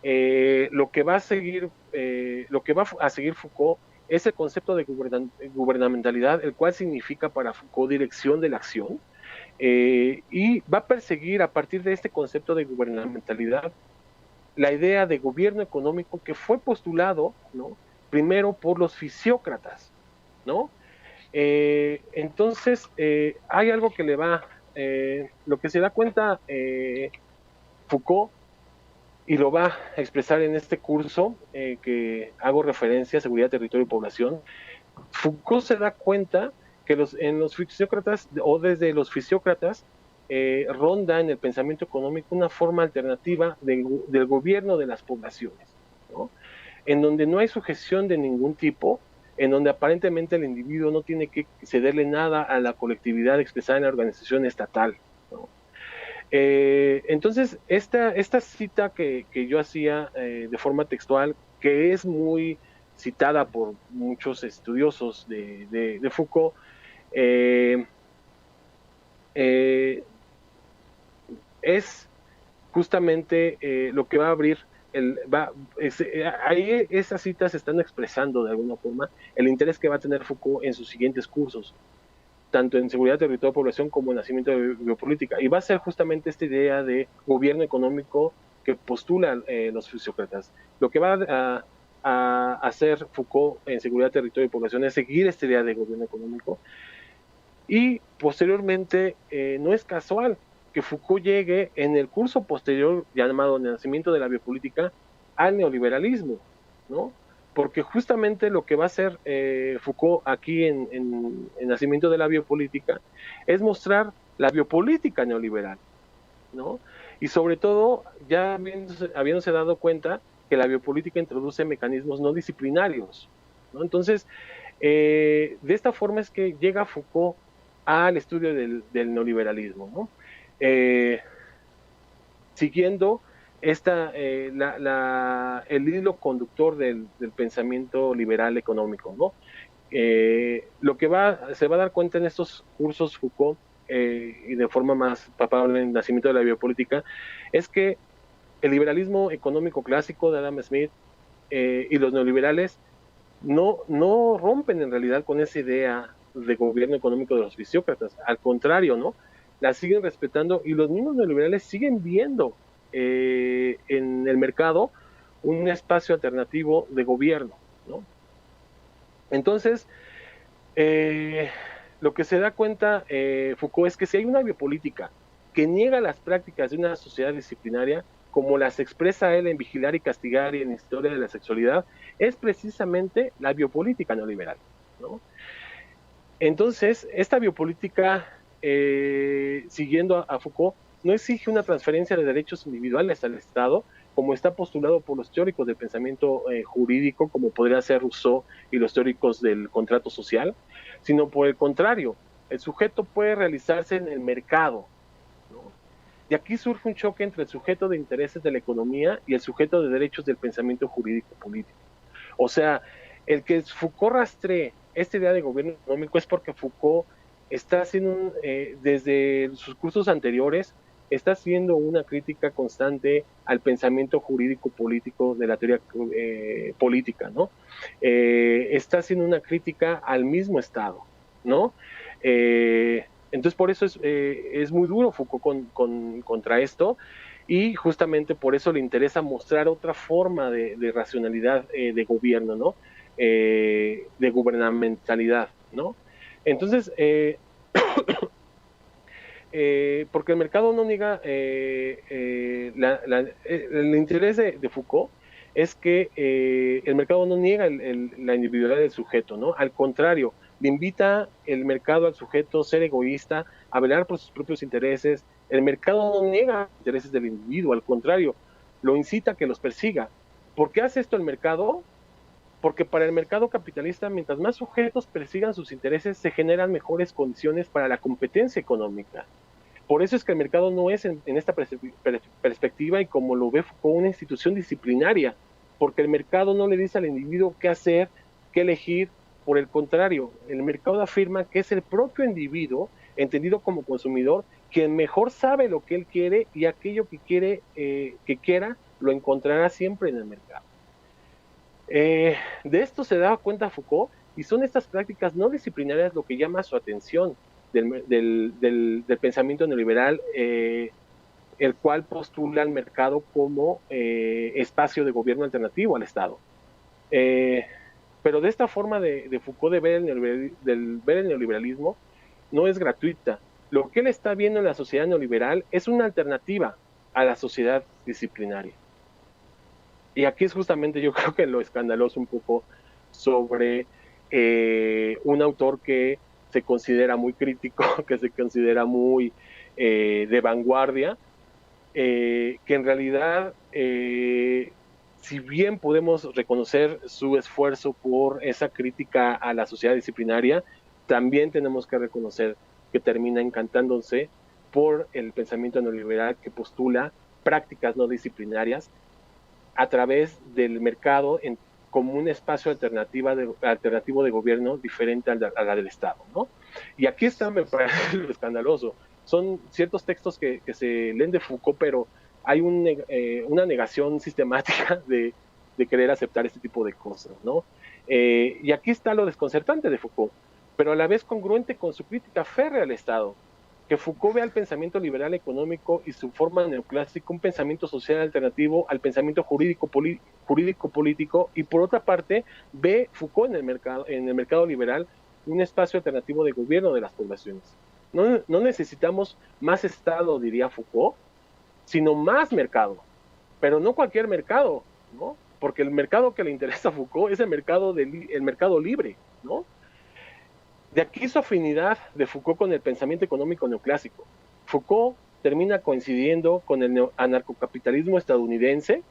lo que va a seguir Foucault es el concepto de gubernamentalidad, el cual significa para Foucault dirección de la acción, y va a perseguir a partir de este concepto de gubernamentalidad la idea de gobierno económico que fue postulado, ¿no?, primero por los fisiócratas, ¿no? Entonces, hay algo que le va, lo que se da cuenta Foucault, y lo va a expresar en este curso que hago referencia, Seguridad, Territorio y Población. Foucault se da cuenta que en los fisiócratas, o desde los fisiócratas, ronda en el pensamiento económico una forma alternativa del gobierno de las poblaciones, ¿no?, en donde no hay sujeción de ningún tipo, en donde aparentemente el individuo no tiene que cederle nada a la colectividad expresada en la organización estatal, ¿no? Entonces, esta cita que yo hacía de forma textual, que es muy citada por muchos estudiosos de Foucault, es justamente lo que va a abrir ahí esas citas están expresando de alguna forma el interés que va a tener Foucault en sus siguientes cursos, tanto en Seguridad, Territorio y Población como en Nacimiento de Biopolítica, y va a ser justamente esta idea de gobierno económico que postulan los fisiócratas. Lo que va a hacer Foucault en Seguridad, Territorio y Población es seguir esta idea de gobierno económico, y posteriormente no es casual que Foucault llegue en el curso posterior, llamado Nacimiento de la Biopolítica, al neoliberalismo, ¿no? Porque justamente lo que va a hacer Foucault aquí en Nacimiento de la Biopolítica es mostrar la biopolítica neoliberal, ¿no? Y sobre todo, ya habiéndose dado cuenta que la biopolítica introduce mecanismos no disciplinarios, ¿no? Entonces, de esta forma es que llega Foucault al estudio del neoliberalismo, ¿no? Siguiendo el hilo conductor del pensamiento liberal económico, ¿no? Lo que se va a dar cuenta en estos cursos Foucault, y de forma más palpable en el Nacimiento de la Biopolítica, es que el liberalismo económico clásico de Adam Smith y los neoliberales no rompen en realidad con esa idea de gobierno económico de los fisiócratas, al contrario, ¿no? la siguen respetando y los mismos neoliberales siguen viendo en el mercado un espacio alternativo de gobierno, ¿no? Entonces, lo que se da cuenta Foucault es que si hay una biopolítica que niega las prácticas de una sociedad disciplinaria, como las expresa él en Vigilar y Castigar y en Historia de la Sexualidad, es precisamente la biopolítica neoliberal, ¿no? Entonces, esta biopolítica, siguiendo a Foucault, no exige una transferencia de derechos individuales al Estado, como está postulado por los teóricos del pensamiento jurídico, como podría ser Rousseau y los teóricos del contrato social, sino por el contrario, el sujeto puede realizarse en el mercado, ¿no? Y aquí surge un choque entre el sujeto de intereses de la economía y el sujeto de derechos del pensamiento jurídico político. O sea, el que Foucault rastree esta idea de gobierno económico es porque Foucault está haciendo, desde sus cursos anteriores, está haciendo una crítica constante al pensamiento jurídico político de la teoría política, ¿no? Está haciendo una crítica al mismo Estado, ¿no? Entonces por eso es muy duro Foucault contra esto, y justamente por eso le interesa mostrar otra forma de racionalidad de gobierno, ¿no? De gubernamentalidad, ¿no? Entonces, porque el mercado no niega, el interés de Foucault es que el mercado no niega la individualidad del sujeto, ¿no? Al contrario, le invita el mercado al sujeto a ser egoísta, a velar por sus propios intereses. El mercado no niega los intereses del individuo, al contrario, lo incita a que los persiga. ¿Por qué hace esto el mercado? Porque para el mercado capitalista, mientras más sujetos persigan sus intereses, se generan mejores condiciones para la competencia económica. Por eso es que el mercado no es en esta perspectiva, y como lo ve Foucault, una institución disciplinaria, porque el mercado no le dice al individuo qué hacer, qué elegir. Por el contrario, el mercado afirma que es el propio individuo, entendido como consumidor, quien mejor sabe lo que él quiere, y aquello que quiera, lo encontrará siempre en el mercado. De esto se daba cuenta Foucault, y son estas prácticas no disciplinarias lo que llama su atención del pensamiento neoliberal, el cual postula al mercado como espacio de gobierno alternativo al Estado. Pero de esta forma de Foucault de ver el neoliberalismo no es gratuita. Lo que él está viendo en la sociedad neoliberal es una alternativa a la sociedad disciplinaria. Y aquí es justamente, yo creo que lo escandaloso un poco sobre un autor que se considera muy crítico, que se considera muy de vanguardia, que en realidad, si bien podemos reconocer su esfuerzo por esa crítica a la sociedad disciplinaria, también tenemos que reconocer que termina encantándose por el pensamiento neoliberal que postula prácticas no disciplinarias a través del mercado como un espacio alternativo de gobierno diferente a la del Estado, ¿no? Y aquí está, me parece, lo escandaloso. Son ciertos textos que se leen de Foucault, pero hay una negación sistemática de querer aceptar este tipo de cosas, ¿no? Y aquí está lo desconcertante de Foucault, pero a la vez congruente con su crítica férrea al Estado, que Foucault ve al pensamiento liberal económico y su forma neoclásica un pensamiento social alternativo al pensamiento jurídico-político, y por otra parte ve Foucault en el mercado liberal un espacio alternativo de gobierno de las poblaciones. No necesitamos más Estado, diría Foucault, sino más mercado, pero no cualquier mercado, ¿no? Porque el mercado que le interesa a Foucault es el mercado libre, ¿no? De aquí su afinidad de Foucault con el pensamiento económico neoclásico. Foucault termina coincidiendo con el anarcocapitalismo estadounidense,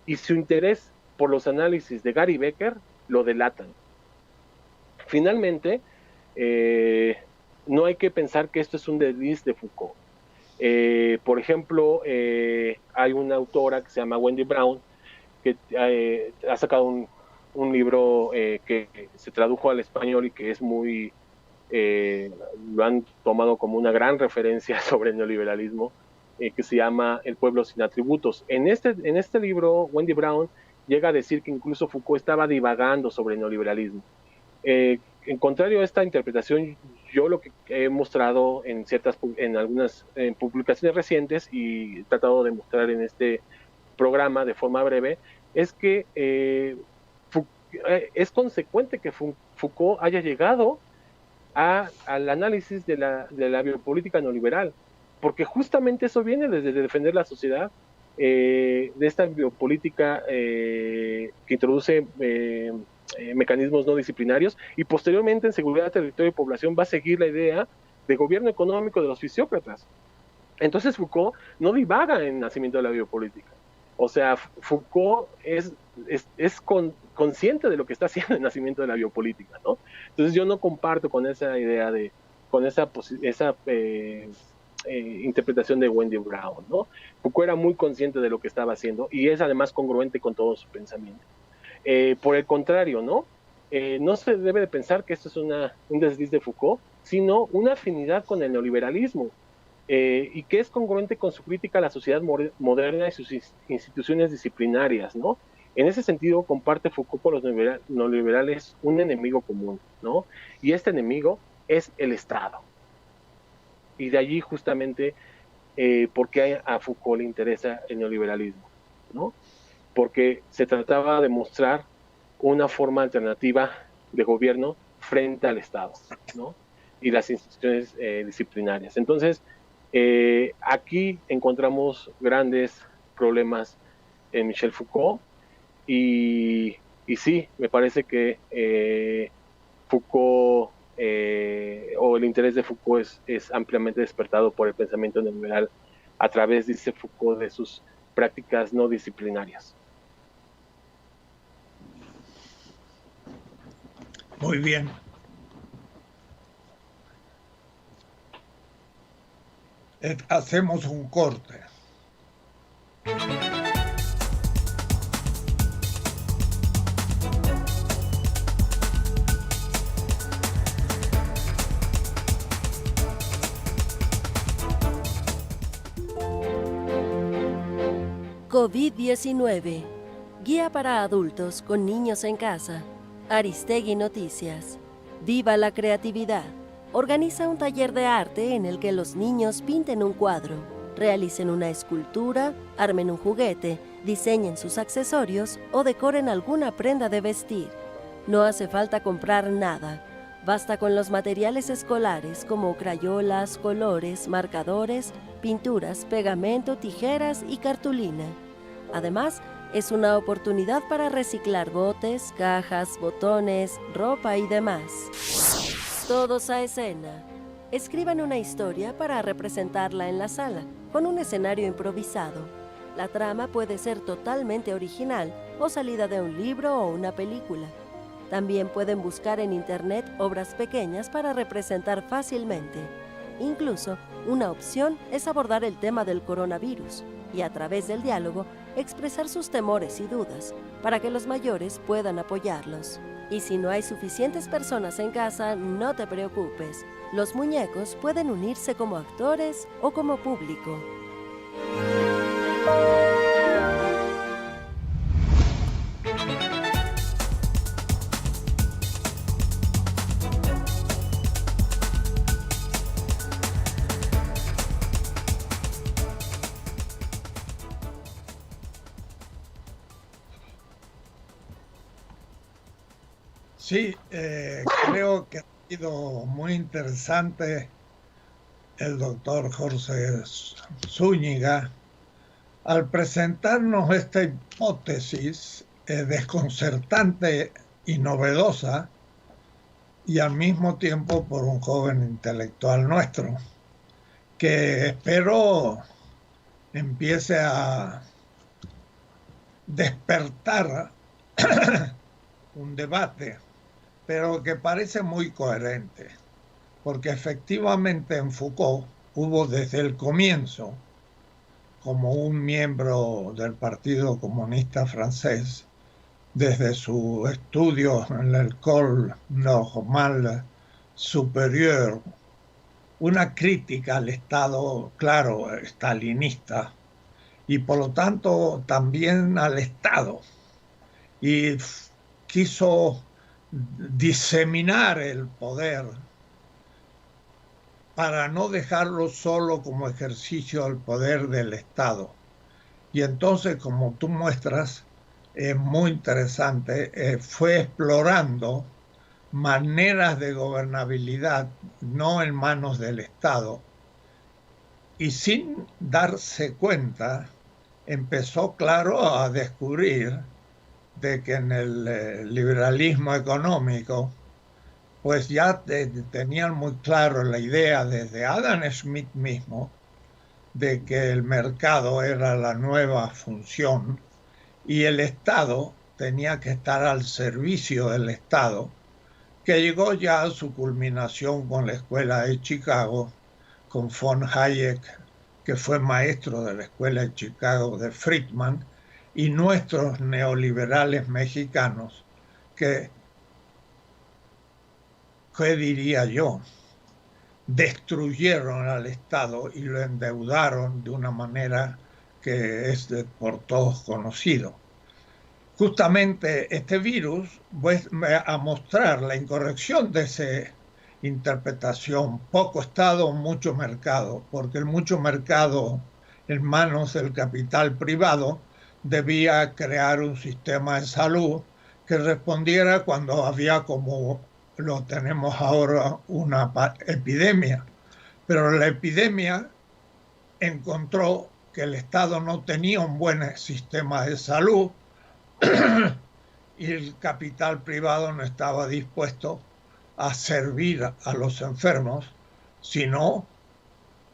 y su interés por los análisis de Gary Becker lo delatan. Finalmente, no hay que pensar que esto es un desliz de Foucault. Por ejemplo, hay una autora que se llama Wendy Brown, que ha sacado un libro que se tradujo al español y que es muy, lo han tomado como una gran referencia sobre el neoliberalismo, que se llama El pueblo sin atributos. En este libro, Wendy Brown llega a decir que incluso Foucault estaba divagando sobre el neoliberalismo. En contrario a esta interpretación, yo lo que he mostrado en algunas publicaciones recientes y he tratado de mostrar en este programa de forma breve, es que es consecuente que Foucault haya llegado al análisis de la biopolítica neoliberal, porque justamente eso viene desde defender la sociedad, de esta biopolítica que introduce mecanismos no disciplinarios, y posteriormente en seguridad, territorio y población va a seguir la idea de gobierno económico de los fisiócratas. Entonces Foucault no divaga en el nacimiento de la biopolítica. O sea, Foucault es consciente de lo que está haciendo el nacimiento de la biopolítica, ¿no? Entonces yo no comparto con esa idea con esa interpretación de Wendy Brown, ¿no? Foucault era muy consciente de lo que estaba haciendo y es además congruente con todo su pensamiento. Por el contrario, ¿no? No se debe de pensar que esto es un desliz de Foucault, sino una afinidad con el neoliberalismo, y que es congruente con su crítica a la sociedad moderna y sus instituciones disciplinarias, ¿no? En ese sentido, comparte Foucault con los neoliberales un enemigo común, ¿no? Y este enemigo es el Estado. Y de allí justamente por qué a Foucault le interesa el neoliberalismo, ¿no? Porque se trataba de mostrar una forma alternativa de gobierno frente al Estado, ¿no? Y las instituciones disciplinarias. Entonces, aquí encontramos grandes problemas en Michel Foucault y sí, me parece que Foucault o el interés de Foucault es ampliamente despertado por el pensamiento neoliberal a través, dice Foucault, de sus prácticas no disciplinarias.
Muy bien. Hacemos un corte.
COVID-19. Guía para adultos con niños en casa. Aristegui Noticias. Viva la creatividad. Organiza un taller de arte en el que los niños pinten un cuadro, realicen una escultura, armen un juguete, diseñen sus accesorios o decoren alguna prenda de vestir. No hace falta comprar nada. Basta con los materiales escolares como crayolas, colores, marcadores, pinturas, pegamento, tijeras y cartulina. Además, es una oportunidad para reciclar botes, cajas, botones, ropa y demás. Todos a escena. Escriban una historia para representarla en la sala, con un escenario improvisado. La trama puede ser totalmente original o salida de un libro o una película. También pueden buscar en internet obras pequeñas para representar fácilmente. Incluso, una opción es abordar el tema del coronavirus y a través del diálogo expresar sus temores y dudas para que los mayores puedan apoyarlos. Y si no hay suficientes personas en casa, no te preocupes. Los muñecos pueden unirse como actores o como público.
Sí, creo que ha sido muy interesante el doctor Jorge Zúñiga al presentarnos esta hipótesis desconcertante y novedosa y al mismo tiempo por un joven intelectual nuestro que espero empiece a despertar un debate, pero que parece muy coherente, porque efectivamente en Foucault hubo desde el comienzo, como un miembro del Partido Comunista francés, desde su estudio en la École Normale Supérieure, una crítica al Estado, claro, stalinista, y por lo tanto también al Estado, y quiso diseminar el poder para no dejarlo solo como ejercicio del poder del Estado. Y entonces, como tú muestras, es muy interesante, fue explorando maneras de gobernabilidad no en manos del Estado, y sin darse cuenta empezó, claro, a descubrir de que en el liberalismo económico pues ya tenían muy claro la idea desde Adam Smith mismo de que el mercado era la nueva función y el Estado tenía que estar al servicio del Estado, que llegó ya a su culminación con la Escuela de Chicago, con von Hayek, que fue maestro de la Escuela de Chicago de Friedman, y nuestros neoliberales mexicanos, que, ¿qué diría yo?, destruyeron al Estado y lo endeudaron de una manera que es por todos conocido. Justamente este virus va a mostrar la incorrección de esa interpretación, poco Estado, mucho mercado, porque el mucho mercado en manos del capital privado debía crear un sistema de salud que respondiera cuando había, como lo tenemos ahora, una epidemia. Pero la epidemia encontró que el Estado no tenía un buen sistema de salud y el capital privado no estaba dispuesto a servir a los enfermos, sino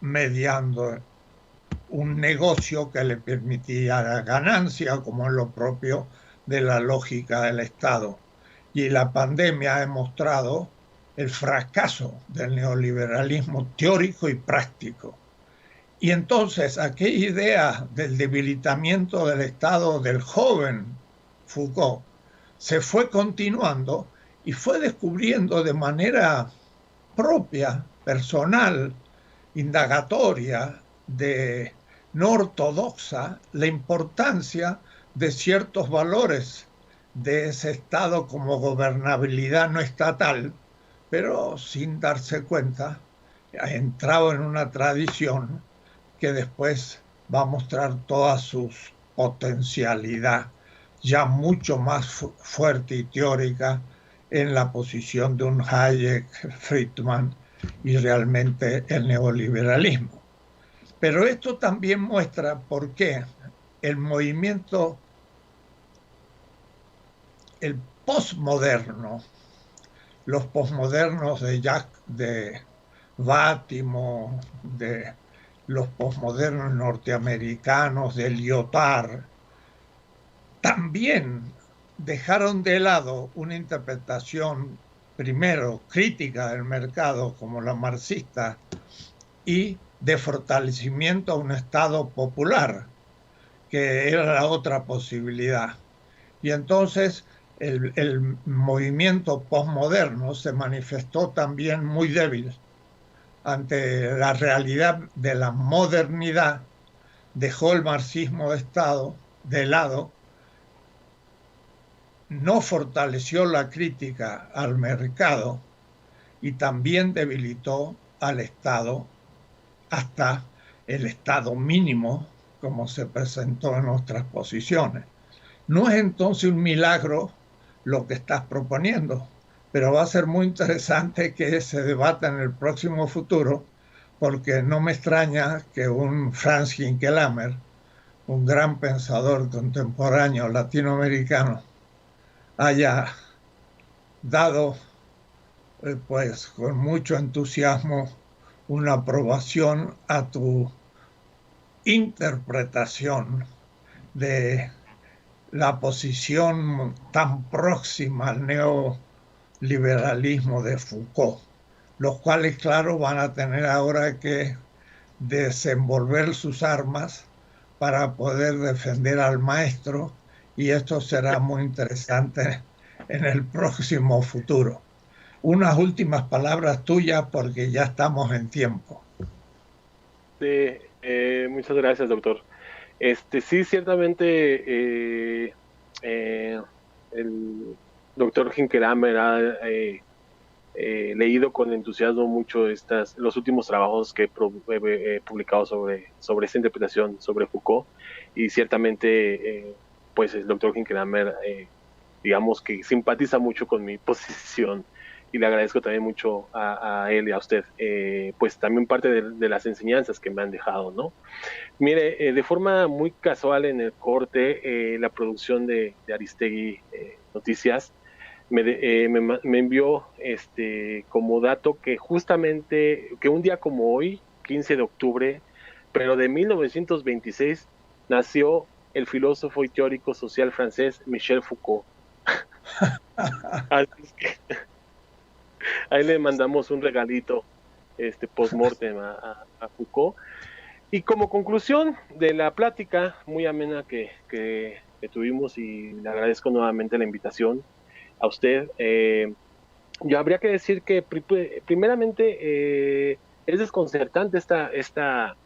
mediando un negocio que le permitiera ganancia, como es lo propio de la lógica del Estado. Y la pandemia ha demostrado el fracaso del neoliberalismo teórico y práctico. Y entonces aquella idea del debilitamiento del Estado del joven Foucault se fue continuando y fue descubriendo de manera propia, personal, indagatoria, no ortodoxa, la importancia de ciertos valores de ese Estado como gobernabilidad no estatal, pero sin darse cuenta, ha entrado en una tradición que después va a mostrar toda su potencialidad, ya mucho más fuerte y teórica en la posición de un Hayek, Friedman y realmente el neoliberalismo. Pero esto también muestra por qué el movimiento, el postmoderno, los postmodernos de Bátimo, de los postmodernos norteamericanos, de Lyotard, también dejaron de lado una interpretación, primero, crítica del mercado como la marxista y de fortalecimiento a un Estado popular, que era la otra posibilidad. Y entonces el movimiento postmoderno se manifestó también muy débil ante la realidad de la modernidad, dejó el marxismo de Estado de lado, no fortaleció la crítica al mercado y también debilitó al Estado hasta el Estado mínimo, como se presentó en nuestras posiciones. No es entonces un milagro lo que estás proponiendo, pero va a ser muy interesante que se debata en el próximo futuro, porque no me extraña que un Franz Hinckelhammer, un gran pensador contemporáneo latinoamericano, haya dado pues con mucho entusiasmo una aprobación a tu interpretación de la posición tan próxima al neoliberalismo de Foucault, los cuales, claro, van a tener ahora que desenvolver sus armas para poder defender al maestro, y esto será muy interesante en el próximo futuro. Unas últimas palabras tuyas porque ya estamos en tiempo.
Sí, muchas gracias, doctor. Sí, ciertamente el doctor Hinckelhammer ha leído con entusiasmo mucho los últimos trabajos que he publicado sobre esta interpretación, sobre Foucault, y ciertamente pues el doctor Hincklhammer digamos que simpatiza mucho con mi posición, y le agradezco también mucho a él y a usted, pues también parte de las enseñanzas que me han dejado, ¿no? Mire, de forma muy casual en el corte, la producción de Aristegui Noticias me envió como dato que justamente, que un día como hoy, 15 de octubre, pero de 1926, nació el filósofo y teórico social francés Michel Foucault. Así es que ahí le mandamos un regalito post-mortem a Foucault. Y como conclusión de la plática muy amena que tuvimos, y le agradezco nuevamente la invitación a usted, yo habría que decir que primeramente es desconcertante esta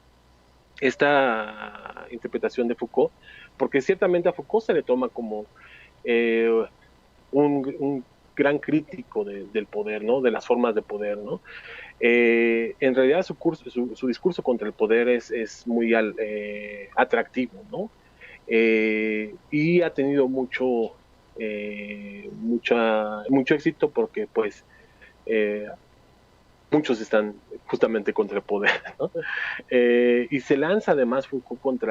interpretación de Foucault, porque ciertamente a Foucault se le toma como un gran crítico del poder, ¿no? De las formas de poder, ¿no? En realidad su discurso contra el poder es muy atractivo, ¿no? Y ha tenido mucho éxito porque pues muchos están justamente contra el poder, ¿no? Y se lanza además Foucault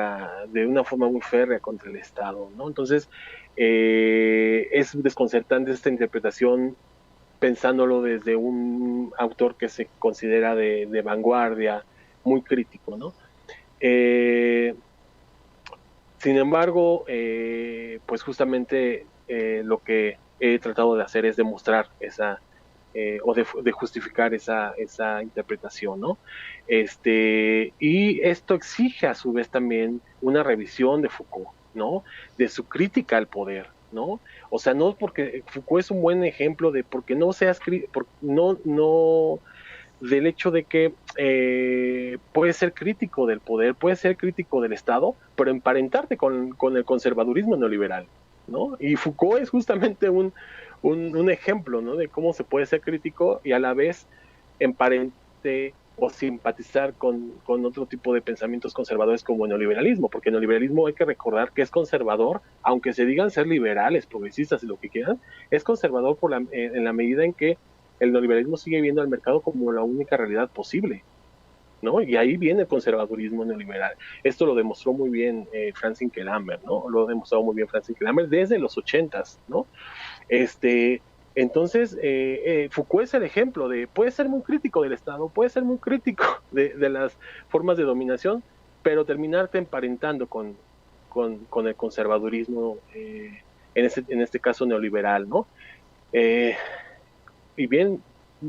de una forma muy férrea contra el Estado, ¿no? Entonces es desconcertante esta interpretación pensándolo desde un autor que se considera de vanguardia, muy crítico, ¿no? Sin embargo, pues justamente lo que he tratado de hacer es demostrar o de justificar esa interpretación, ¿no? Y esto exige a su vez también una revisión de Foucault, ¿no? De su crítica al poder, ¿no? O sea, no porque Foucault es un buen ejemplo de por qué no seas no del hecho de que puedes ser crítico del poder, puedes ser crítico del Estado, pero emparentarte con el conservadurismo neoliberal, ¿no? Y Foucault es justamente un ejemplo, ¿no? De cómo se puede ser crítico y a la vez emparente o simpatizar con otro tipo de pensamientos conservadores como el neoliberalismo, porque el neoliberalismo hay que recordar que es conservador, aunque se digan ser liberales, progresistas y lo que quieran, es conservador en la medida en que el neoliberalismo sigue viendo al mercado como la única realidad posible, ¿no? Y ahí viene el conservadurismo neoliberal. Esto lo demostró muy bien Franz Hincklhammer, ¿no? Lo ha demostrado muy bien Franz Hincklhammer desde los 80s, ¿no? Entonces, Foucault es el ejemplo de, puede ser muy crítico del Estado, puede ser muy crítico de las formas de dominación, pero terminarte emparentando con el conservadurismo, en este caso neoliberal, ¿no? Y bien,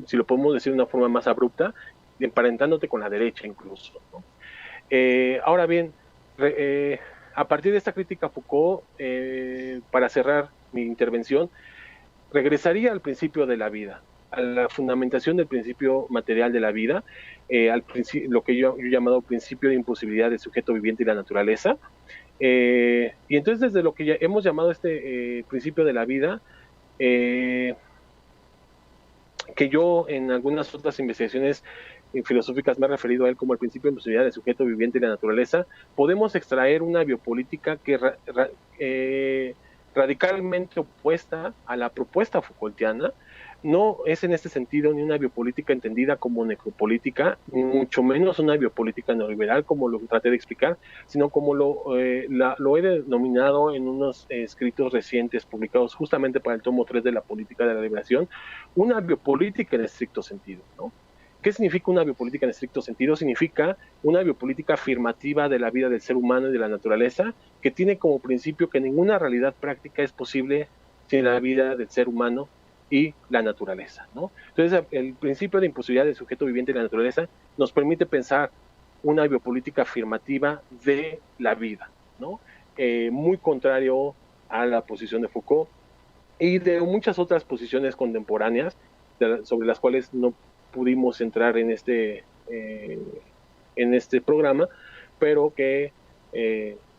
si lo podemos decir de una forma más abrupta, emparentándote con la derecha incluso, ¿no? Ahora bien, a partir de esta crítica a Foucault, para cerrar mi intervención, regresaría al principio de la vida, a la fundamentación del principio material de la vida, lo que yo he llamado principio de imposibilidad del sujeto viviente y la naturaleza. Y entonces desde lo que ya hemos llamado principio de la vida, que yo en algunas otras investigaciones filosóficas me he referido a él como el principio de imposibilidad del sujeto viviente y la naturaleza, podemos extraer una biopolítica que radicalmente opuesta a la propuesta Foucaultiana. No es en este sentido ni una biopolítica entendida como necropolítica, ni mucho menos una biopolítica neoliberal, como lo traté de explicar, sino como lo he denominado en unos escritos recientes publicados justamente para el tomo 3 de la política de la liberación, una biopolítica en estricto sentido, ¿no? ¿Qué significa una biopolítica en estricto sentido? Significa una biopolítica afirmativa de la vida del ser humano y de la naturaleza, que tiene como principio que ninguna realidad práctica es posible sin la vida del ser humano y la naturaleza, ¿no? Entonces, el principio de imposibilidad del sujeto viviente y la naturaleza nos permite pensar una biopolítica afirmativa de la vida, ¿no? Muy contrario a la posición de Foucault y de muchas otras posiciones contemporáneas sobre las cuales no pudimos entrar en este programa, pero que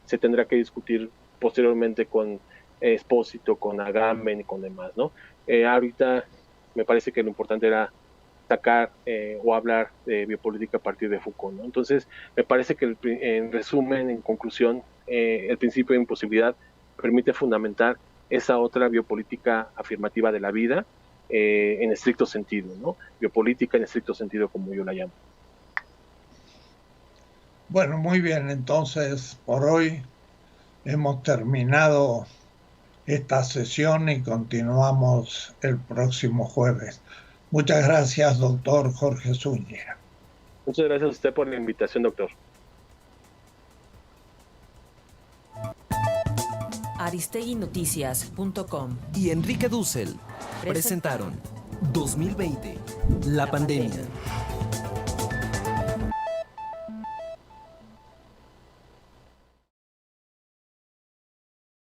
se tendrá que discutir posteriormente con Espósito, con Agamben y con demás, ¿no? Ahorita me parece que lo importante era sacar o hablar de biopolítica a partir de Foucault, ¿no? Entonces, me parece que en resumen, en conclusión, el principio de imposibilidad permite fundamentar esa otra biopolítica afirmativa de la vida en estricto sentido, ¿no? Biopolítica en estricto sentido, como yo la llamo.
Bueno, muy bien, entonces por hoy hemos terminado esta sesión y continuamos el próximo jueves. Muchas gracias, doctor Jorge Zúñiga.
Muchas gracias a usted por la invitación, doctor.
aristeguinoticias.com
y Enrique Dussel presentaron 2020, la pandemia.